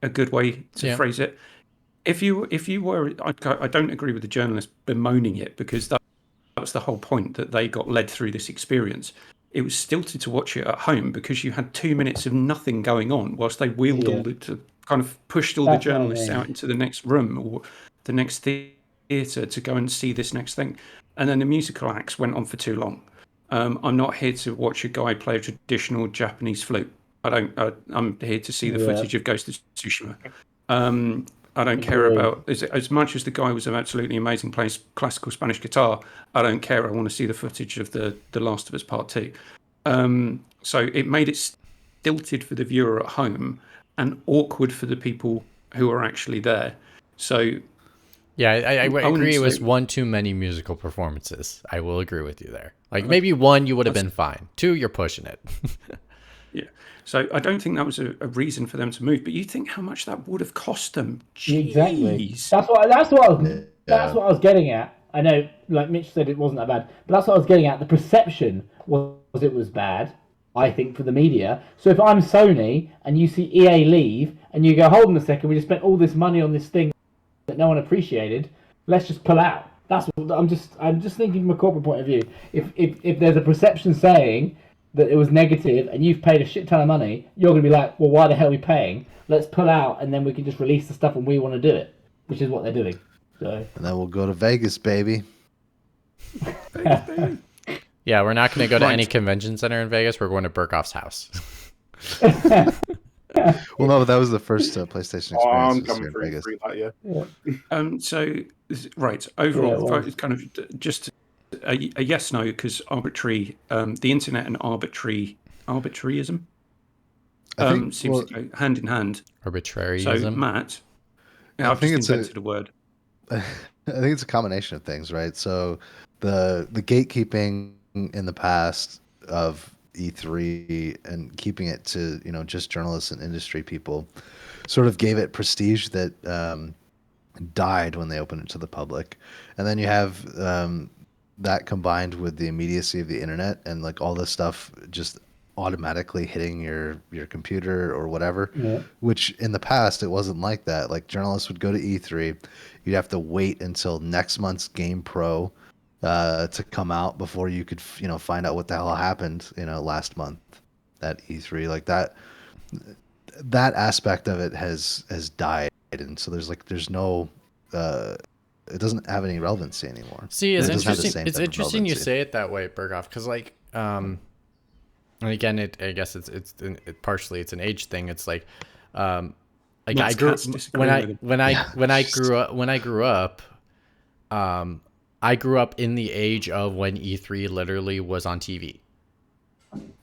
a good way to phrase it. If you were, I don't agree with the journalist bemoaning it, because that was the whole point, that they got led through this experience. It was stilted to watch it at home because you had 2 minutes of nothing going on whilst they wheeled pushed all the journalists out into the next room or the next theatre to go and see this next thing. And then the musical acts went on for too long. I'm not here to watch a guy play a traditional Japanese flute. I'm here to see the footage of Ghost of Tsushima. I don't care about, as much as the guy was absolutely amazing playing classical Spanish guitar, I don't care. I want to see the footage of the Last of Us Part 2. So it made it stilted for the viewer at home and awkward for the people who are actually there. So yeah, I agree. It was 1 too many musical performances. I will agree with you there. Like, maybe 1 you would have been fine. 2, you're pushing it. Yeah. So I don't think that was a reason for them to move. But you think how much that would have cost them? Jeez. Exactly. That's what I was getting at. I know, like Mitch said, it wasn't that bad, but that's what I was getting at. The perception was it was bad, I think, for the media. So if I'm Sony and you see EA leave and you go, hold on a second, we just spent all this money on this thing that no one appreciated, let's just pull out. That's what I'm just thinking from a corporate point of view. If there's a perception saying that it was negative and you've paid a shit ton of money, you're going to be like, well, why the hell are we paying? Let's pull out and then we can just release the stuff when we want to do it, which is what they're doing. So. And then we'll go to Vegas, baby. Yeah, we're not going to go to any convention center in Vegas. We're going to Burkhoff's house. Well, no, but that was the first PlayStation experience. I'm coming for Vegas. So, right, overall, it's kind of just a yes/no, because arbitrary, the internet and arbitraryism seems to go hand in hand. Arbitraryism. So, Matt, I've just invented a word. I think it's a combination of things, right? So, the gatekeeping in the past of E3 and keeping it to just journalists and industry people sort of gave it prestige that died when they opened it to the public. And then you have that combined with the immediacy of the internet and like all this stuff just automatically hitting your computer or whatever, which in the past it wasn't like that. Like, journalists would go to E3, you'd have to wait until next month's Game Pro to come out before you could find out what the hell happened last month at E3. Like, that that aspect of it has died, and so there's no it doesn't have any relevancy anymore. See, it's It doesn't have the interesting. same It's type of interesting you relevancy. say it that way, Berghoff, because like, and again, I guess partially it's an age thing. It's like, like Matt's I grew cats disagree with him. when I grew up, I grew up in the age of when E3 literally was on TV.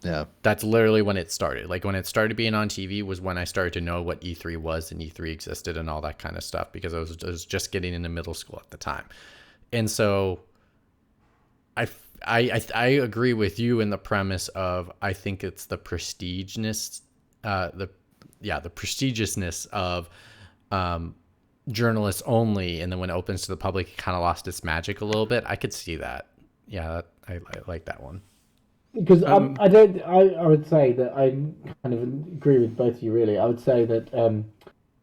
Yeah. That's literally when it started. Like when it started being on TV was when I started to know what E3 was and E3 existed and all that kind of stuff, because I was just getting into middle school at the time. And so I agree with you in the premise of, I think it's the prestigiousness, the prestigiousness of journalists only, and then when it opens to the public, it kind of lost its magic a little bit. I could see that. Yeah, I like that one. Because I would say that I kind of agree with both of you, really. I would say that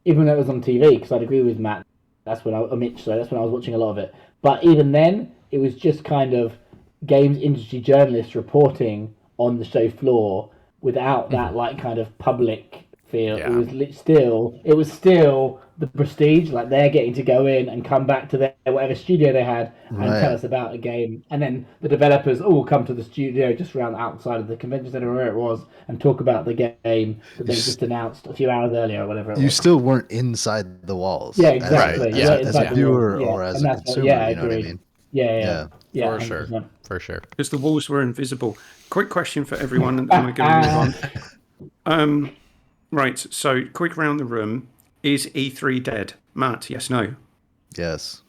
even though it was on TV, because I'd agree with Matt, that's when I was watching a lot of it. But even then, it was just kind of games industry journalists reporting on the show floor without that like kind of public feel. Yeah. It was still the prestige, like they're getting to go in and come back to their whatever studio they had and tell us about a game, and then the developers all come to the studio just around outside of the convention center where it was and talk about the game that they just announced a few hours earlier or whatever it was. You still weren't inside the walls. Yeah, exactly. As, Yeah, as a viewer or as a consumer, you know what I mean? Yeah, For sure. Because the walls were invisible. Quick question for everyone, and then we're going to move on. Right, so quick round the room. Is E3 dead? Matt, yes, no? Yes.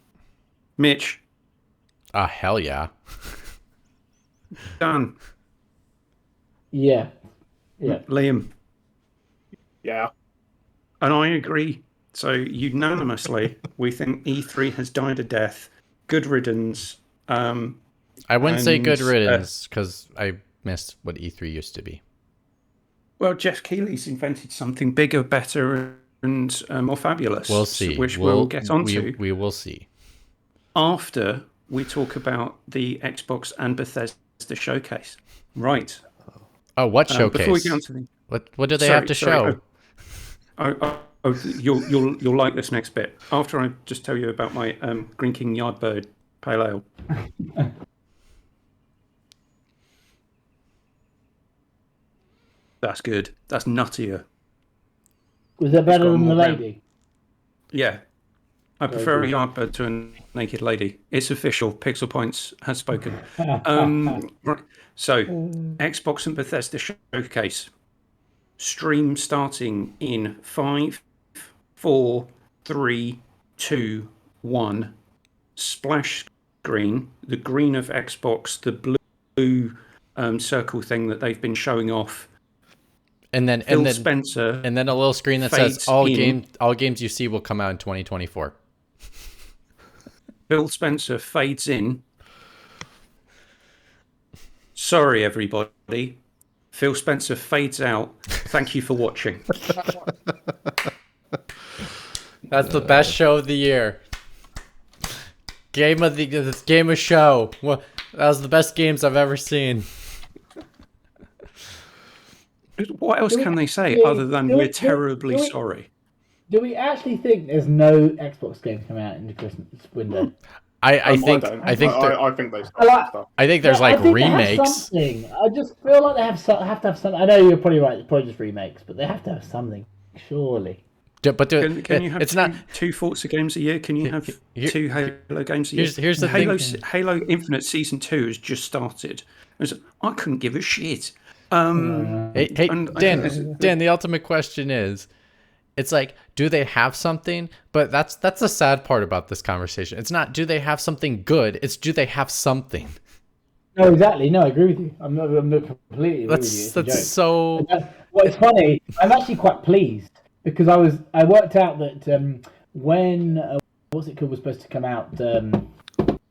Mitch? Hell yeah. Dan? Yeah. Liam? Yeah. And I agree. So unanimously, we think E3 has died a death. Good riddance. I wouldn't say good And, riddance, because I missed what E3 used to be. Well, Geoff Keighley's invented something bigger, better, and more fabulous. We'll see. Which we'll get onto. We will see. After we talk about the Xbox and Bethesda Showcase. Right. Oh, what showcase? Before we get onto the... What do they have to show? You'll like this next bit. After I just tell you about my Green King Yardbird Pale Ale. That's good. That's nuttier. Was that better got than the more round. lady? Yeah. I prefer a yardbird to a naked lady. It's official. Pixel Points has spoken. Right. So, Xbox and Bethesda Showcase. Stream starting in 5, 4, 3, 2, 1. Splash screen. The green of Xbox, the blue circle thing that they've been showing off. And then Phil Spencer. And then a little screen that says all games you see will come out in 2024. Phil Spencer fades in. Sorry, everybody. Phil Spencer fades out. Thank you for watching. That's the best show of the year. Game of show. That was the best games I've ever seen. What else can they say other than we're terribly sorry? Do we actually think there's no Xbox games coming out in the Christmas window? I think I they stuff. I think there's like remakes. I just feel like they have to have something. I know you're probably right. It's probably just remakes, but they have to have something, surely. Can you have it's not two Forza games a year? Can you have two Halo games a year? Here's the thing. Halo Infinite Season 2 has just started. I couldn't give a shit. Hey, Dan, the ultimate question is, it's like, do they have something? But that's the sad part about this conversation. It's not, do they have something good? It's, do they have something? No, exactly. No, I agree with you. I'm not completely agree with you. That's so... Well, it's funny. I'm actually quite pleased because I worked out that when what's it called was supposed to come out.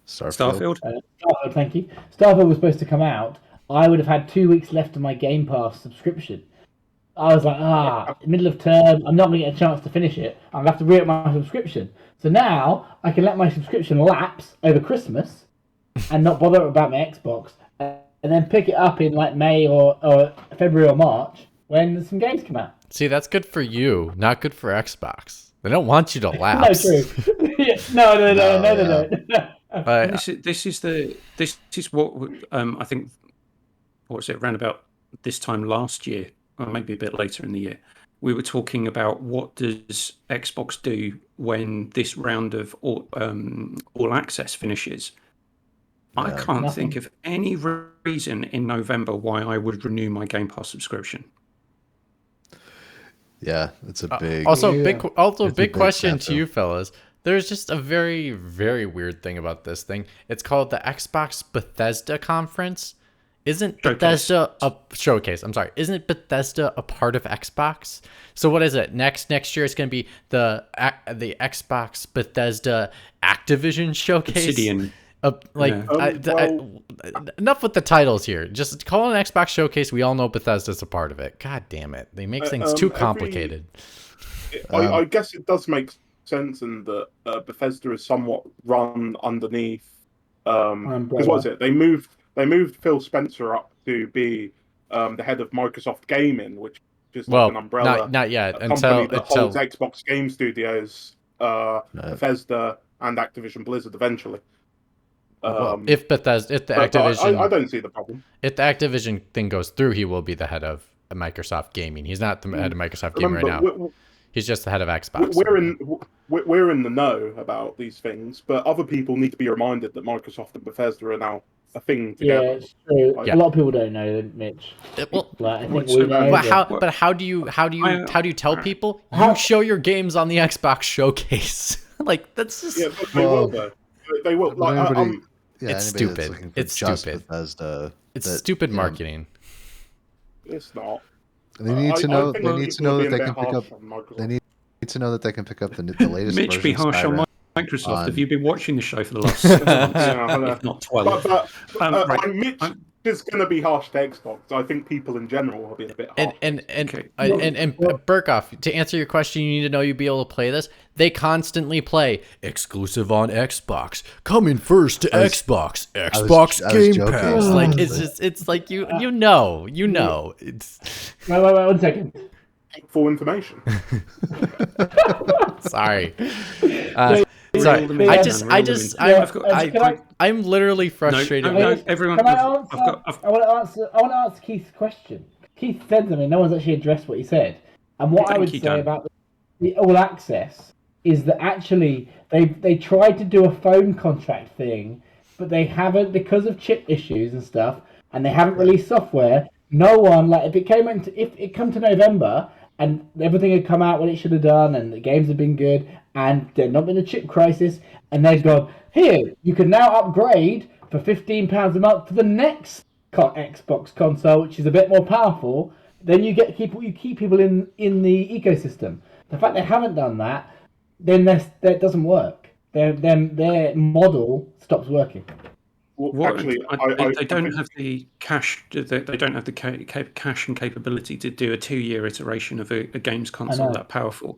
Starfield. Starfield, thank you. Starfield was supposed to come out. I would have had 2 weeks left of my Game Pass subscription. I was like, middle of term, I'm not going to get a chance to finish it. I'm going to have to re-up my subscription. So now I can let my subscription lapse over Christmas and not bother about my Xbox, and then pick it up in like May or February or March when some games come out. See, that's good for you, not good for Xbox. They don't want you to No, lapse. true. Yeah, no. This is what I think. What was it? Around about this time last year, or maybe a bit later in the year, we were talking about what does Xbox do when this round of all access finishes. I can't think of any reason in November why I would renew my Game Pass subscription. Yeah, it's a big. Big question to you fellas. There's just a very, very weird thing about this thing. It's called the Xbox Bethesda Conference. Isn't Bethesda a showcase? I'm sorry. Isn't Bethesda a part of Xbox? So what is it? Next year it's going to be the Xbox Bethesda Activision Showcase. Obsidian. Enough with the titles here. Just call it an Xbox Showcase. We all know Bethesda's a part of it. God damn it. They make things too complicated. I guess it does make sense in that Bethesda is somewhat run underneath. Because what is it? They moved Phil Spencer up to be the head of Microsoft Gaming, which is like an umbrella. Not yet. Company that holds Xbox Game Studios, Bethesda, and Activision Blizzard eventually. If the Activision, I don't see the problem. If the Activision thing goes through, he will be the head of Microsoft Gaming. He's not the head of Microsoft Gaming right now. He's just the head of Xbox. We're in the know about these things, but other people need to be reminded that Microsoft and Bethesda are now a thing together. Yeah, it's true. A lot of people don't know, Mitch. I think we know. But how do you tell people? You show your games on the Xbox Showcase. That's just. Yeah, they will though. They will. It's stupid. It's stupid. Bethesda, it's stupid marketing. It's not. They need to know. They need to know that they can pick up. They need to know that they can pick up the latest. Mitch, be harsh on Microsoft. Have you been watching the show for the last 7 months? If not 12. But Mitch is going to be harsh to Xbox. I think people in general have been a bit harsh. And Burkoff, to answer your question, you need to know you'll be able to play this. They constantly play exclusive on Xbox, coming first to Xbox Game Pass. It's like you know. It's wait 1 second. Full information. Sorry. I'm literally frustrated. No, everyone. I want to answer Keith's question. Keith said something. No one's actually addressed what he said. And what I would say about the all access is that actually they tried to do a phone contract thing, but they haven't because of chip issues and stuff, and they haven't released software. No one if it come to November and everything had come out when it should have done, and the games had been good, and there'd not been a chip crisis, and they'd gone, here, you can now upgrade for £15 a month to the next Xbox console, which is a bit more powerful, then you keep people in the ecosystem. The fact they haven't done that, then that doesn't work. Their model stops working. Well, actually, they don't have the cash. They don't have the cash and capability to do a 2-year iteration of a games console that powerful.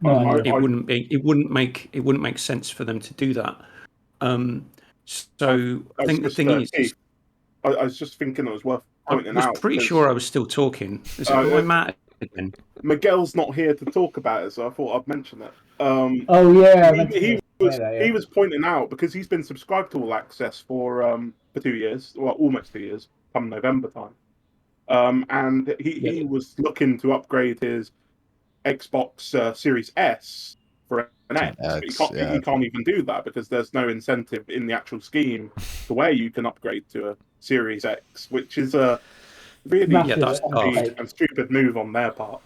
It wouldn't make sense for them to do that. So I think the thing is, I was just thinking it was worth pointing out. I was pretty sure I was still talking. Matt again? Miguel's not here to talk about it, so I thought I'd mention it. He was pointing out, because he's been subscribed to All Access for 2 years, well, almost 2 years, come November time, and he was looking to upgrade his Xbox Series S for an X. He can't even do that because there's no incentive in the actual scheme to where you can upgrade to a Series X, which is a really and stupid move on their part.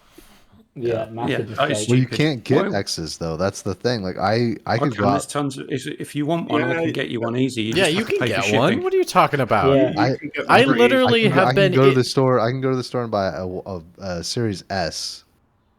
Massive well, you can't get X's though. That's the thing. Like I could go out. Tons of, if you want one, I can get you one easy. You can get one. What are you talking about? Yeah. I literally have been. I can go to the store. I can go to the store and buy a Series S,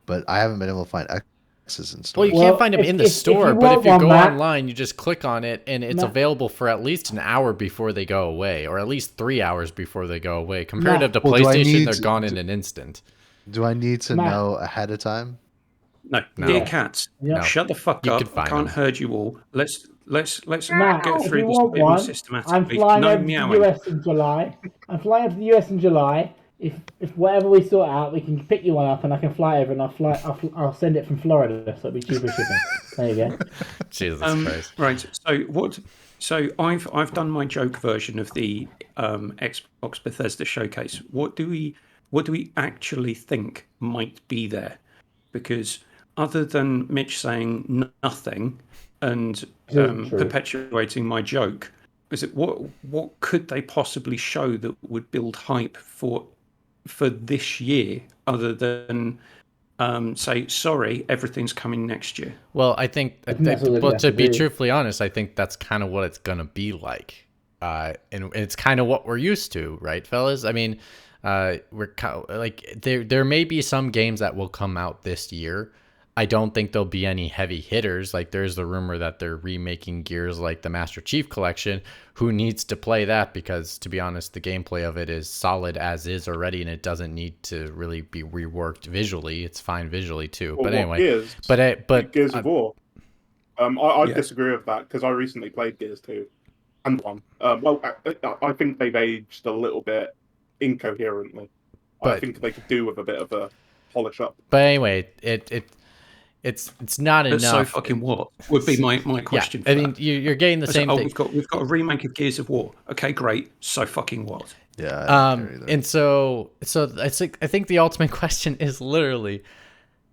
but I haven't been able to find X's in store. Well, you can't find them in the store, but if you go online, you just click on it, and it's available for at least an hour before they go away, or at least 3 hours before they go away. Comparative to PlayStation, they're gone in an instant. Do I need to know ahead of time? No. Dear cats, shut the fuck up. I can't herd you all. Let's Matt, go through this a bit more systematically. I'm flying over to the US in July. if whatever we sort out, we can pick you one up and I can fly over and I'll send it from Florida, so it'll be cheaper shipping. There you go. Jesus Christ. Right. So I've done my joke version of the Xbox Bethesda Showcase. What do we actually think might be there? Because other than Mitch saying nothing and perpetuating my joke, is it what could they possibly show that would build hype for this year, other than say, sorry, everything's coming next year? Well, I think well, to be truthfully honest, I think that's kind of what it's gonna be like, and it's kind of what we're used to, right, fellas? I mean, we're like there may be some games that will come out this year. I don't think there'll be any heavy hitters. Like, there's the rumor that they're remaking Gears like the Master Chief Collection. Who needs to play that? Because, to be honest, the gameplay of it is solid as is already, and it doesn't need to really be reworked visually. It's fine visually too. Well, but anyway, but Gears of War. I Yeah. disagree with that, because I recently played Gears 2 and 1. Well, I think they've aged a little bit incoherently. I think they could do with a bit of a polish up. But anyway, it's not enough. So fucking what would be my question? Yeah, I mean, you're getting the same thing. We've got a remake of Gears of War. Okay, great. So fucking what? Yeah. I don't care either. And so I think the ultimate question is literally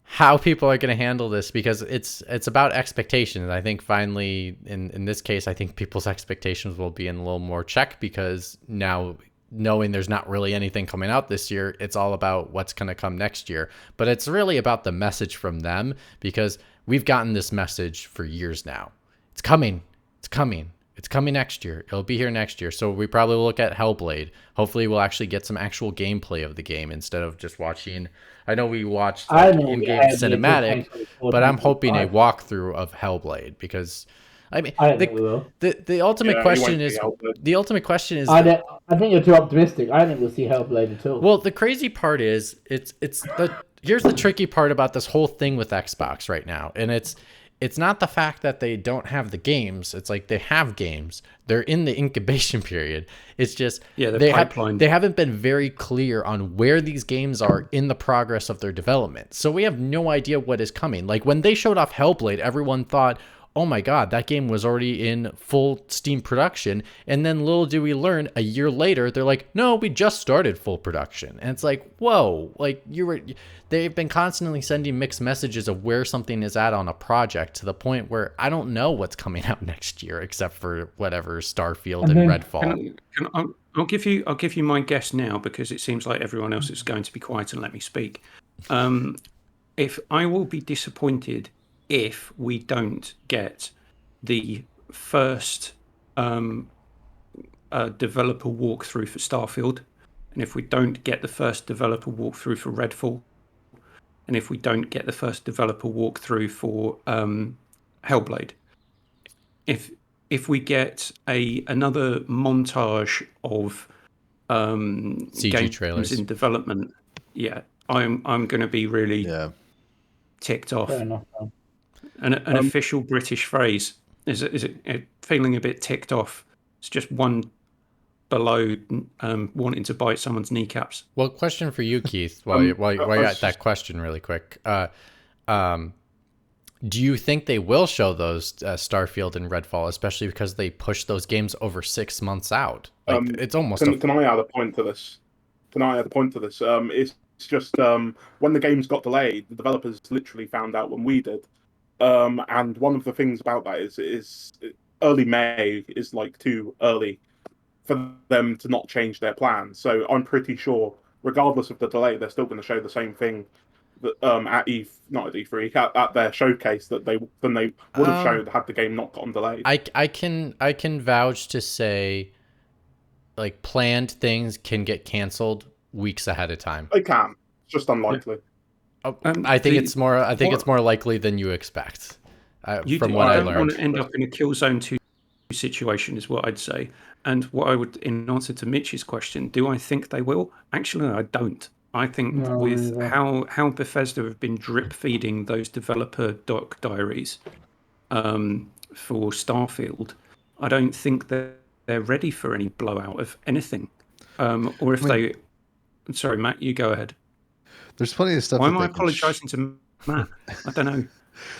how people are going to handle this, because it's about expectations. I think finally in this case, I think people's expectations will be in a little more check, because now, knowing there's not really anything coming out this year, it's all about what's going to come next year. But it's really about the message from them, because we've gotten this message for years now. It's coming. It's coming. It's coming next year. It'll be here next year. So we probably will look at Hellblade. Hopefully we'll actually get some actual gameplay of the game instead of just watching. I know we watched in-game cinematic, but I'm hoping a walkthrough of Hellblade, because I mean, the ultimate question is I think you're too optimistic. I don't think we'll see Hellblade at all. Well, the crazy part is here's the tricky part about this whole thing with Xbox right now, and it's not the fact that they don't have the games. It's like they have games. They're in the incubation period. It's just the pipeline. They haven't been very clear on where these games are in the progress of their development. So we have no idea what is coming. Like, when they showed off Hellblade, everyone thought, oh my God, that game was already in full Steam production. And then little do we learn, a year later, they're like, no, we just started full production. And it's like, whoa, like they've been constantly sending mixed messages of where something is at on a project, to the point where I don't know what's coming out next year, except for whatever Starfield and Redfall. I'll give you my guess now, because it seems like everyone else is going to be quiet and let me speak. If I will be disappointed if we don't get the first developer walkthrough for Starfield, and if we don't get the first developer walkthrough for Redfall, and if we don't get the first developer walkthrough for Hellblade, if we get another montage of CG games trailers in development, I'm going to be really ticked off. Fair enough. An official British phrase is it feeling a bit ticked off? It's just one below wanting to bite someone's kneecaps. Well, question for you, Keith. While you got that question really quick, do you think they will show those Starfield and Redfall, especially because they pushed those games over 6 months out? Like, it's almost. Can I add a point to this? It's just when the games got delayed, the developers literally found out when we did. And one of the things about that is early May is like too early for them to not change their plans. So I'm pretty sure, regardless of the delay, they're still going to show the same thing that at their showcase that they would have showed had the game not gotten delayed. I can vouch to say, like, planned things can get canceled weeks ahead of time. They can. It's just unlikely. I think it's more likely than you expect. From what I learned, don't want to end up in a Killzone 2 situation, is what I'd say. And what I would, in answer to Mitch's question, do I think they will? Actually, I don't. I think with how Bethesda have been drip feeding those developer doc diaries for Starfield, I don't think they're ready for any blowout of anything. Or if they Sorry, Matt, you go ahead. There's plenty of stuff. Why that am I they can apologising to Matt? I don't know.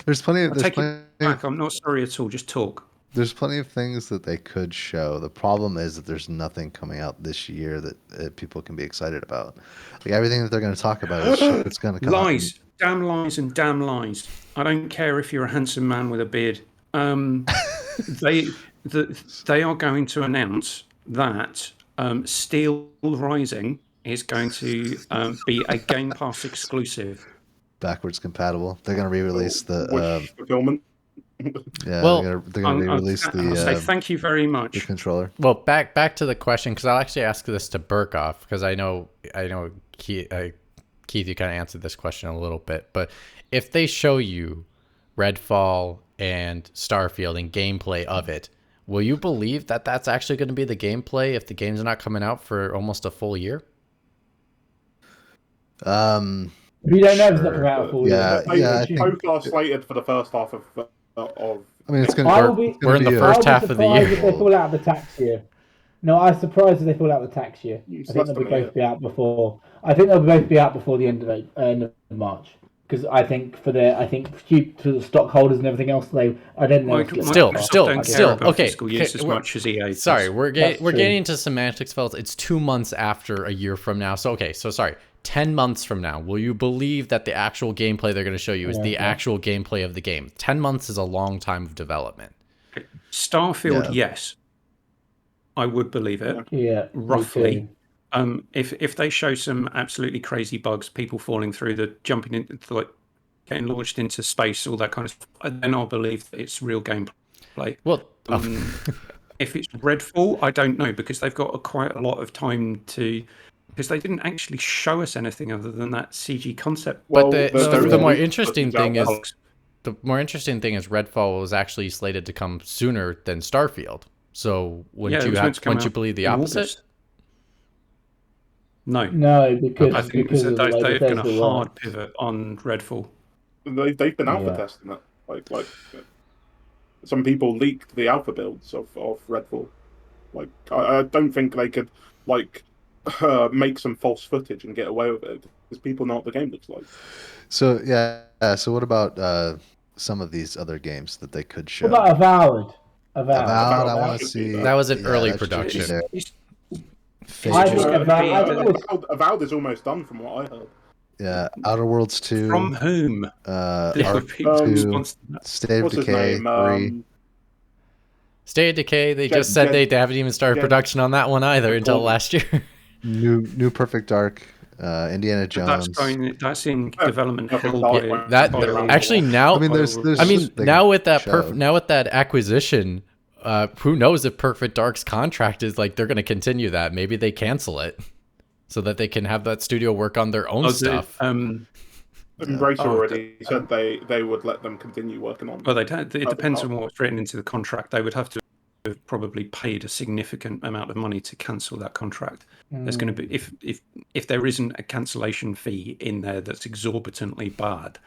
There's plenty of I take it back. I'm not sorry at all. Just talk. There's plenty of things that they could show. The problem is that there's nothing coming out this year that people can be excited about. Like everything that they're going to talk about is shit that's going to come Lies, damn lies, and damn lies. I don't care if you're a handsome man with a beard. They are going to announce that Steel Rising is going to be a Game Pass exclusive. backwards compatible. They're going to re-release the Wish fulfillment. yeah. Well, they're going to re-release I'll say the thank you very much. controller. Well, back to the question, because I'll actually ask this to Burkoff, because I know Keith, you kind of answered this question a little bit, but if they show you Redfall and Starfield and gameplay of it, will you believe that that's actually going to be the gameplay if the games are not coming out for almost a full year? We don't know if it's not coming out for Yeah, you. yeah. I think Both are slated for the first half of. I mean, it's going I will to. be- We're in the first half of the surprised year. if they fall out of the tax year. No, I'm surprised if they fall out of the tax year. It's I think less they'll than a both be out before. I think they'll both be out before the end of March. Because I think due to the stockholders and everything else, I don't know. if it's Still, that far. still, don't still, care about okay, fiscal years as we're- much as EA. does. Sorry, we're That's true. getting into semantics, fellas. It's 2 months after a year from now. So sorry, 10 months from now, will you believe that the actual gameplay they're going to show you is the actual gameplay of the game? 10 months is a long time of development. Starfield, Yeah. yes, I would believe it. Yeah, me Roughly. too. If they show some absolutely crazy bugs, people falling through the jumping into like getting launched into space, all that kind of stuff, then I'll believe that it's real gameplay. Well, If it's Redfall, I don't know because they've got quite a lot of time to. Because they didn't actually show us anything other than that CG concept. but there the is more a- interesting thing out is the more interesting thing is Redfall was actually slated to come sooner than Starfield. So wouldn't it was meant to come wouldn't you out believe the in opposite? August. No, No, because I think because that of the way they've done a Bethesda hard works. pivot on Redfall. They've been alpha Yeah. testing it. Like some people leaked the alpha builds of Redfall. Like I don't think they could make some false footage and get away with it because people know what the game looks like. So yeah. So what about some of these other games that they could show? What about Avowed? Avowed, I Avowed want to should be see. That was in early that should be production. there. It's- Fate I is- think Avowed is almost done from what I heard. yeah, Outer Worlds 2, From whom? There were Ark people 2, response to that. State of What's his Decay name? 3. State of Decay, they Jen- just said Jen- they haven't even started Jen- production on that one either until Cool. last year. New Perfect Dark, Indiana Jones. That's in development Nothing hell. about by- That by around actually the now I mean, there's I mean, just, like, now with that show. now with that acquisition, who knows if Perfect Dark's contract is like they're going to continue that? Maybe they cancel it so that they can have that studio work on their own Oh, stuff. Embracer Oh, already said they would let them continue working on. Well, it depends on what's written into the contract. They would have to have probably paid a significant amount of money to cancel that contract. There's going to be if there isn't a cancellation fee in there that's exorbitantly bad,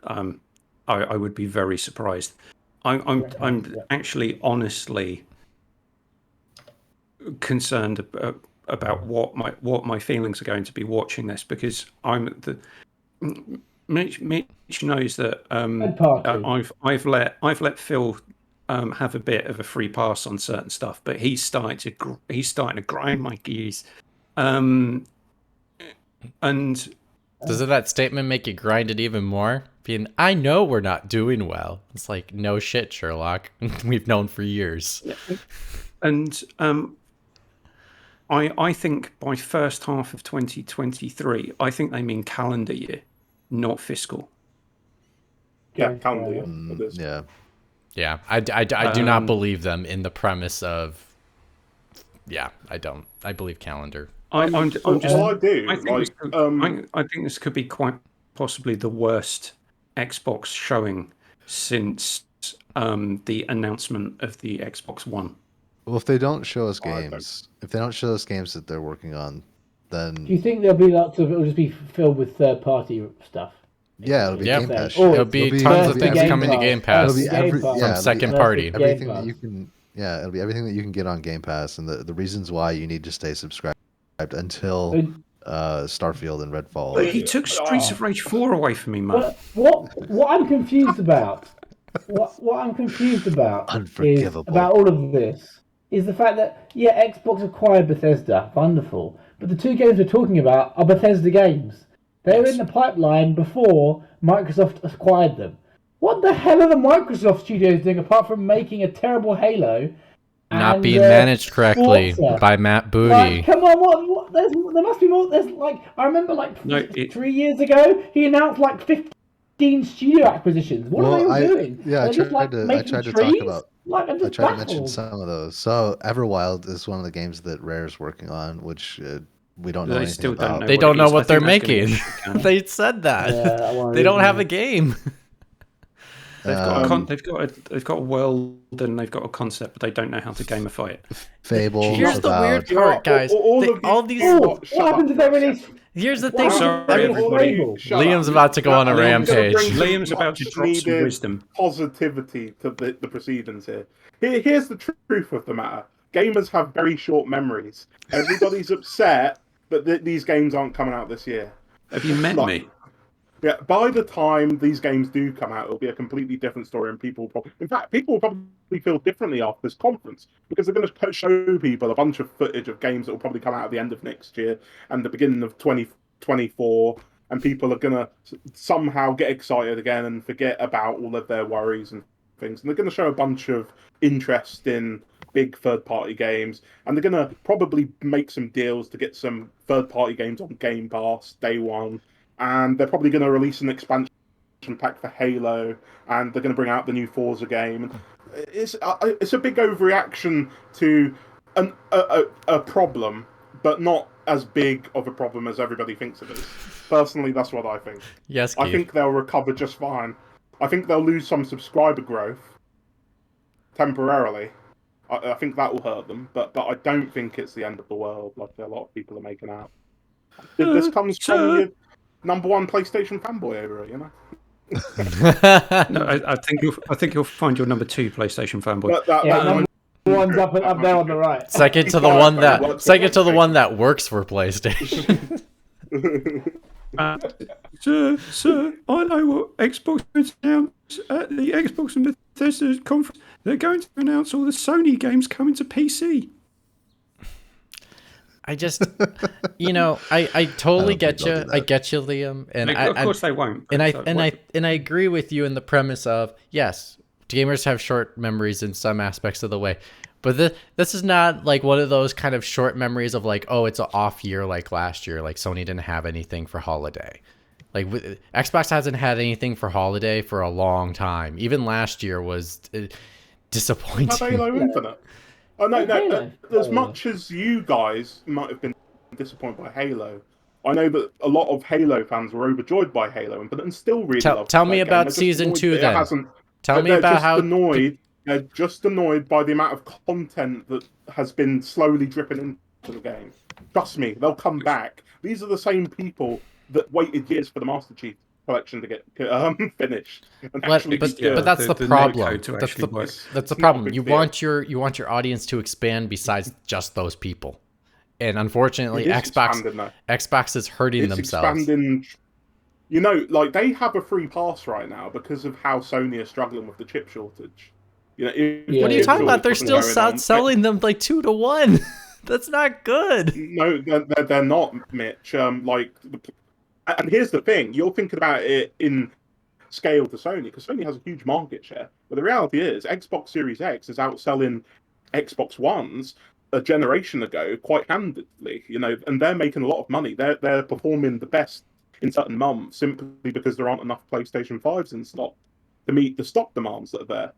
I would be very surprised. I'm actually honestly concerned about what my feelings are going to be watching this because Mitch knows that Third party. I've let Phil have a bit of a free pass on certain stuff, but he's starting to grind my gears. And Does that statement make you grind it even more? Being, I know we're not doing well. It's like, no shit, Sherlock. We've known for years. and I think by first half of 2023, I think they mean calendar year, not fiscal. Yeah, calendar year. It is. Yeah. Yeah, I do not believe them in the premise of. Yeah, I don't. I believe calendar. I'm just. Well, I do. I think, Like, I think this could be quite possibly the worst Xbox showing since the announcement of the Xbox One. Well, if they don't show us Oh, I games, if they don't show us games that they're working on, Do then you think there'll be lots of? It'll just be filled with third-party stuff. yeah, it'll be Yeah. Game Pass. Or shit. It'll be tons it'll of be things everything- coming to Game Pass. It'll be every, Pass. yeah, From it'll be second every- party. Everything Game that you Pass. can, yeah, it'll be everything that you can get on Game Pass, and the reasons why you need to stay subscribed until Starfield and Redfall. But he took Streets of Rage 4 away from me, man. What I'm confused about, what I'm confused about is Unforgivable. about all of this is the fact that Xbox acquired Bethesda, wonderful, but the two games we're talking about are Bethesda games. They were in the pipeline before Microsoft acquired them. What the hell are the Microsoft studios doing apart from making a terrible Halo? Not being managed correctly Forza? by Matt Booty. Like, come on, what? There must be more. There's like, I remember like 3 years ago, he announced like 15 studio acquisitions. What are they all doing? Yeah, I tried to talk about. Like, I'm I just tried to baffled. mention some of those. So Everwild is one of the games that Rare's working on, which we don't know They anything still don't about. know. They don't know is. what I they're think that's gonna making. be a shit They said that. Yeah, They don't have a game. They've got a world and they've got a concept, but they don't know how to gamify it. Fable. Here's the weird Avowed. part, guys. All these. What happens if they release? Here's the thing. Sorry, everybody. Liam's about to go on a rampage. Liam's about to drop some wisdom. Positivity to the proceedings here. Here's the truth of the matter. Gamers have very short memories. Everybody's upset that these games aren't coming out this year. Have you met me? Yeah, by the time these games do come out, it'll be a completely different story, and people will probably feel differently after this conference because they're going to show people a bunch of footage of games that will probably come out at the end of next year and the beginning of 2024, and people are going to somehow get excited again and forget about all of their worries and things, and they're going to show a bunch of interest in big third-party games, and they're going to probably make some deals to get some third-party games on Game Pass day one. And they're probably going to release an expansion pack for Halo, and they're going to bring out the new Forza game. It's a big overreaction to a problem, but not as big of a problem as everybody thinks it is. Personally, that's what I think. Yes, I Keith. think they'll recover just fine. I think they'll lose some subscriber growth temporarily. I think that will hurt them, but I don't think it's the end of the world like a lot of people are making out. This comes from your number one PlayStation fanboy over it, you know. No, I think you'll find your number two PlayStation fanboy. Number one's up there on the right. Second to the one that works for PlayStation. Sir, I know what Xbox is announced at the Xbox and Bethesda conference. They're going to announce all the Sony games coming to PC. I just, I totally get you. I get you, Liam, and of course they won't. And I agree with you in the premise of yes, gamers have short memories in some aspects of the way, but this is not like one of those kind of short memories of like, oh, it's an off year like last year, like Sony didn't have anything for holiday. Like Xbox hasn't had anything for holiday for a long time. Even last year was disappointing. Halo Infinite. Oh no! As much as you guys might have been disappointed by Halo, I know that a lot of Halo fans were overjoyed by Halo Infinite and still really love. Tell me about Season 2 then. Tell me about how. They're just annoyed by the amount of content that has been slowly dripping into the game. Trust me, they'll come back. These are the same people that waited years for the Master Chief Collection to get finished. But that's the problem. That's the problem. You want your audience to expand besides just those people, and unfortunately, Xbox is hurting themselves. Expanding. Like they have a free pass right now because of how Sony is struggling with the chip shortage. What are you talking about? They're still selling them like 2 to 1. That's not good. No, they're not, Mitch. And here's the thing, you're thinking about it in scale to Sony, because Sony has a huge market share. But the reality is, Xbox Series X is outselling Xbox Ones a generation ago quite handedly, and they're making a lot of money. They're performing the best in certain months simply because there aren't enough PlayStation 5s in stock to meet the stock demands that are there.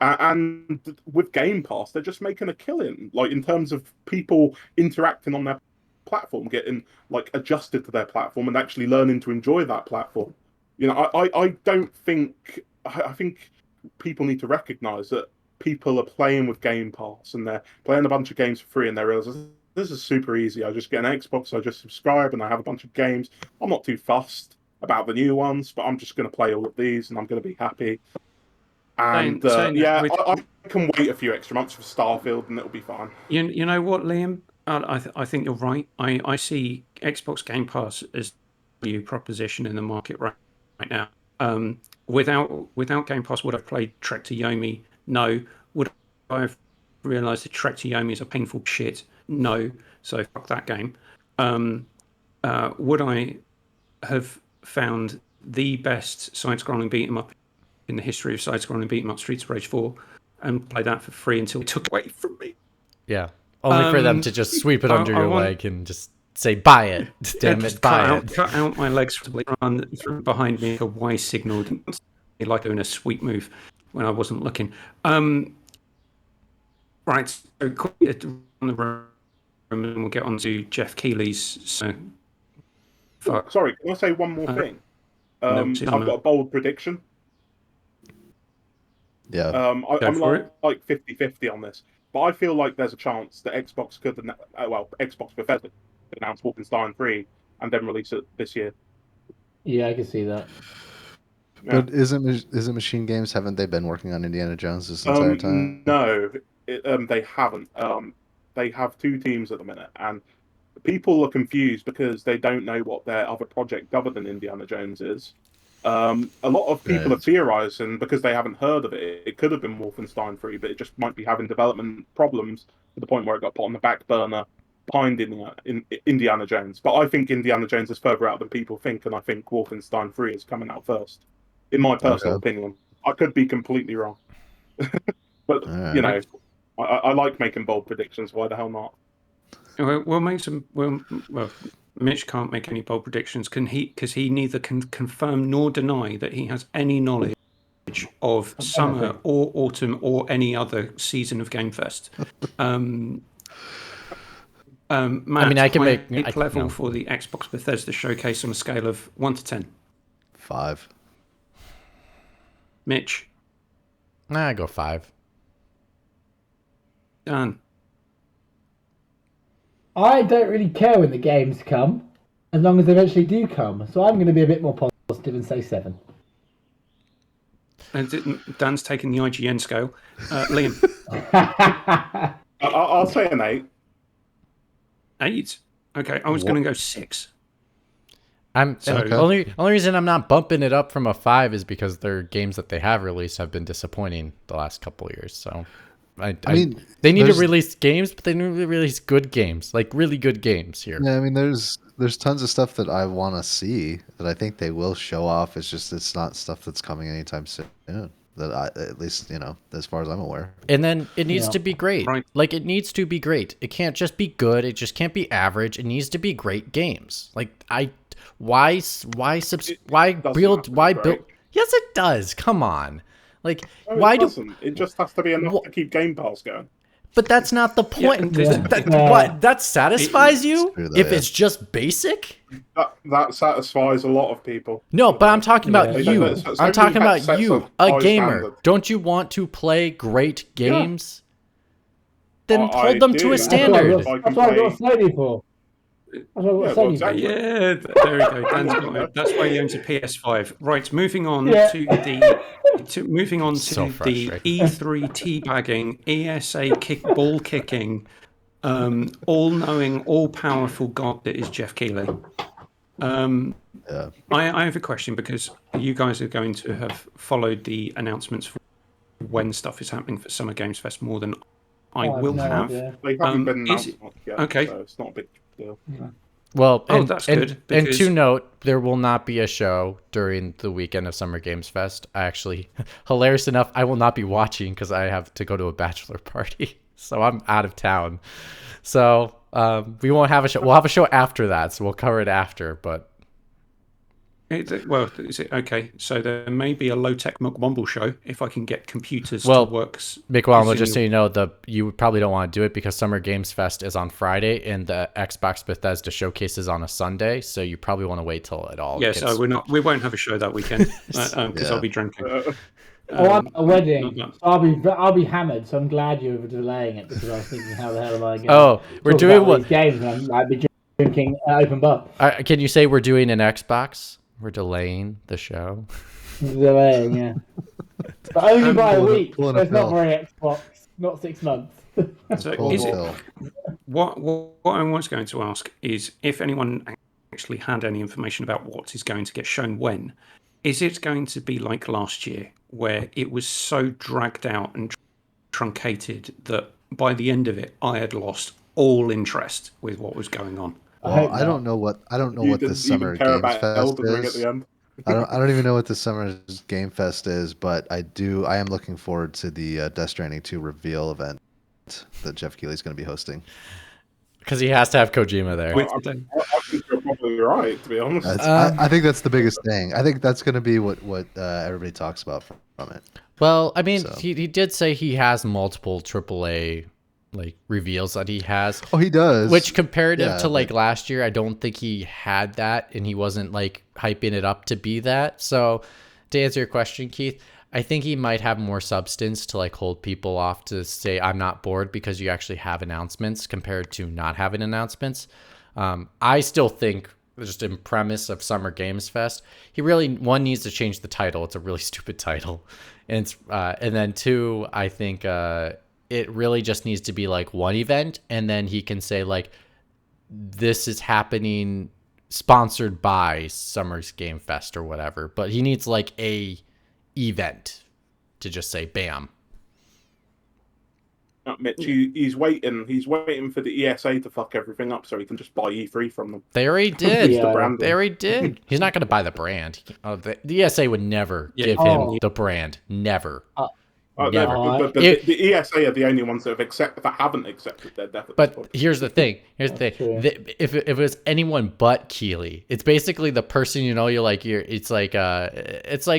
And with Game Pass, they're just making a killing, like in terms of people interacting on their platform, getting like adjusted to their platform and actually learning to enjoy that platform. I don't think I think people need to recognize that people are playing with Game Pass and they're playing a bunch of games for free and they realize this is super easy. I just get an Xbox, I just subscribe and I have a bunch of games. I'm not too fussed about the new ones, but I'm just going to play all of these and I'm going to be happy. And I can wait a few extra months for Starfield and it'll be fine. You know what, Liam? I think you're right. I see Xbox Game Pass as a new proposition in the market right now. Without Game Pass, would I have played Trek to Yomi? No. Would I have realised that Trek to Yomi is a painful shit? No. So fuck that game. Would I have found the best side-scrolling beat-em up in the history of side-scrolling beat-em up, Streets of Rage 4, and play that for free until it took away from me? Yeah. Only for them to just sweep it under your want- leg and just say, buy it. Damn just it, buy it. cut out my legs to run through behind me, a Y signal, like doing a sweet move when I wasn't looking. Right, so quickly on the room, and we'll get on to Geoff Keighley's. Sorry, can I say one more thing? no, I've got a bold prediction. Yeah. I'm like 50-50 on this, but I feel like there's a chance that Xbox could, Xbox Bethesda could announce Wolfenstein 3 and then release it this year. Yeah, I can see that. Yeah. But isn't Machine Games? Haven't they been working on Indiana Jones this entire time? No, they haven't. They have 2 teams at the minute, and people are confused because they don't know what their other project other than Indiana Jones is. A lot of people are theorizing because they haven't heard of it. It could have been Wolfenstein 3, but it just might be having development problems to the point where it got put on the back burner behind Indiana Jones. But I think Indiana Jones is further out than people think, and I think Wolfenstein 3 is coming out first, in my personal opinion. I could be completely wrong. But, right. you know, I like making bold predictions. Why the hell not? We'll make some. Well, Mitch can't make any bold predictions. Can he? Because he neither can confirm nor deny that he has any knowledge of summer or autumn or any other season of Game Fest. Matt, I mean, I can make level for the Xbox Bethesda Showcase on a scale of 1 to 10. 5. Mitch, I go 5. Dan. I don't really care when the games come, as long as they eventually do come. So I'm going to be a bit more positive and say 7. And Dan's taking the IGN scale. Liam. I'll say an 8. 8. Okay, I was going to go 6. Only reason I'm not bumping it up from a 5 is because their games that they have released have been disappointing the last couple of years. So I mean, they need to release games, but they need to release good games, like really good games here. Yeah, I mean, there's tons of stuff that I want to see that I think they will show off. It's just it's not stuff that's coming anytime soon. At least, as far as I'm aware. And then it needs to be great. Right. Like, it needs to be great. It can't just be good. It just can't be average. It needs to be great games. Like, why build? Yes, it does. Come on. Like, No, why it doesn't. It just has to be enough to keep Game Pass going. But that's not the point. Yeah. What? That satisfies you? Screw that, If yeah. it's just basic? That satisfies a lot of people. No, but I'm talking about Yeah. you. So I'm talking about sets you, a a high gamer. standard. Don't you want to play great games? Then I hold them to do. a That's standard. why That's what I got Sony for. That's what I got Yeah, Sony exactly. for. Yeah, there we go. Dan's got it. That's why he owns a PS5. Right, moving on Yeah. to So the frustrating. E3 teabagging, ESA ball kicking, all-knowing, all-powerful god that is Geoff Keighley. Yeah. I have a question because you guys are going to have followed the announcements for when stuff is happening for Summer Games Fest more than I Oh, will no have. idea. They haven't been is announced yet, okay. so it's not a big deal. Well, Oh, and, that's and, good, and because- to note, there will not be a show during the weekend of Summer Games Fest. I actually, hilarious enough, I will not be watching because I have to go to a bachelor party. So I'm out of town. So we won't have a show. We'll have a show after that, so we'll cover it after. But Well, is it okay? So there may be a low-tech Mumble show if I can get computers Well, to work. Mick, just so you know, you probably don't want to do it because Summer Games Fest is on Friday and the Xbox Bethesda Showcase is on a Sunday. So you probably want to wait till it all. Yeah, gets... so we won't have a show that weekend because I'll be drinking. I'm at a wedding. not- I'll be hammered. So I'm glad you were delaying it because I was thinking, how the hell am I going? Oh, we're doing what? These games, and I'd be drinking open bar. Can you say we're doing an Xbox? We're delaying the show. Delaying, yeah. But only by a week. pulling So it's a not pill. very Xbox. Not 6 months. So Cold is it Phil. what I was going to ask is if anyone actually had any information about what is going to get shown when. Is it going to be like last year, where it was so dragged out and truncated that by the end of it, I had lost all interest with what was going on? Well, hope I not. don't know what You the didn't even Summer care Games about Fest Elden Ring at is. the end. I don't even know what the Summer Game Fest is, but I am looking forward to the Death Stranding 2 reveal event that Geoff Keighley's going to be hosting. Because he has to have Kojima there. With I think you're probably right, to be honest. I think that's the biggest thing. I think that's going to be what everybody talks about from it. Well, I mean, So. he did say he has multiple AAA like reveals that he has. Oh, he does. Which comparative Yeah, to like last year, I don't think he had that, and he wasn't like hyping it up to be that. So, to answer your question, Keith, I think he might have more substance to like hold people off to say I'm not bored because you actually have announcements compared to not having announcements. I still think just in premise of Summer Games Fest, he really needs to change the title. It's a really stupid title, and then two, I think it really just needs to be like one event, and then he can say like this is happening sponsored by Summer's Game Fest or whatever. But he needs like a event to just say bam. Mitch, he's waiting. He's waiting for the ESA to fuck everything up so he can just buy E3 from them. They already did. Yeah. The brand. They already did. He's not going to buy the brand. The ESA would never give him the brand. Never. Never. The ESA are the only ones that haven't accepted their death. But here's the thing. True. If it was anyone but Keighley, it's basically the person you're like it's like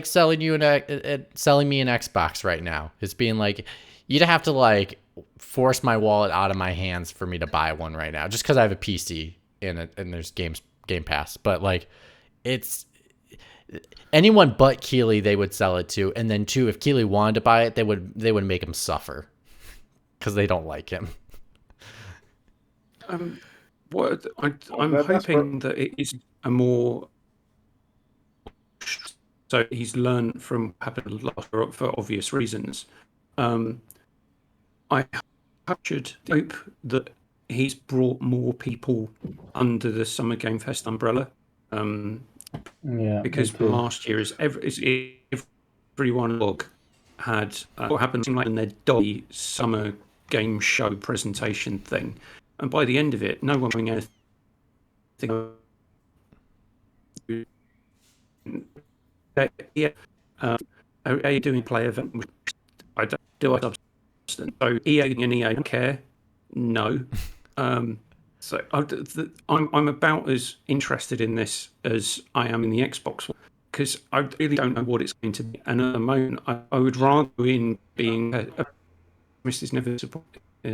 selling me an Xbox right now. It's being like you'd have to like force my wallet out of my hands for me to buy one right now, just because I have a PC and there's Game Pass. But like, it's anyone but Keighley they would sell it to, and then two, if Keighley wanted to buy it, they would make him suffer because they don't like him. I'm hoping that it is a more. So he's learned from what happened last year for obvious reasons. I should hope that he's brought more people under the Summer Game Fest umbrella. Because last year everyone had what happened like in their Dolly Summer Game Show presentation thing, and by the end of it, no one doing anything. Are you doing play event? I don't do a substance. So EA and EA don't care. No. So I'm about as interested in this as I am in the Xbox one, because I really don't know what it's going to be. And at the moment, I would rather in being a Mrs. Never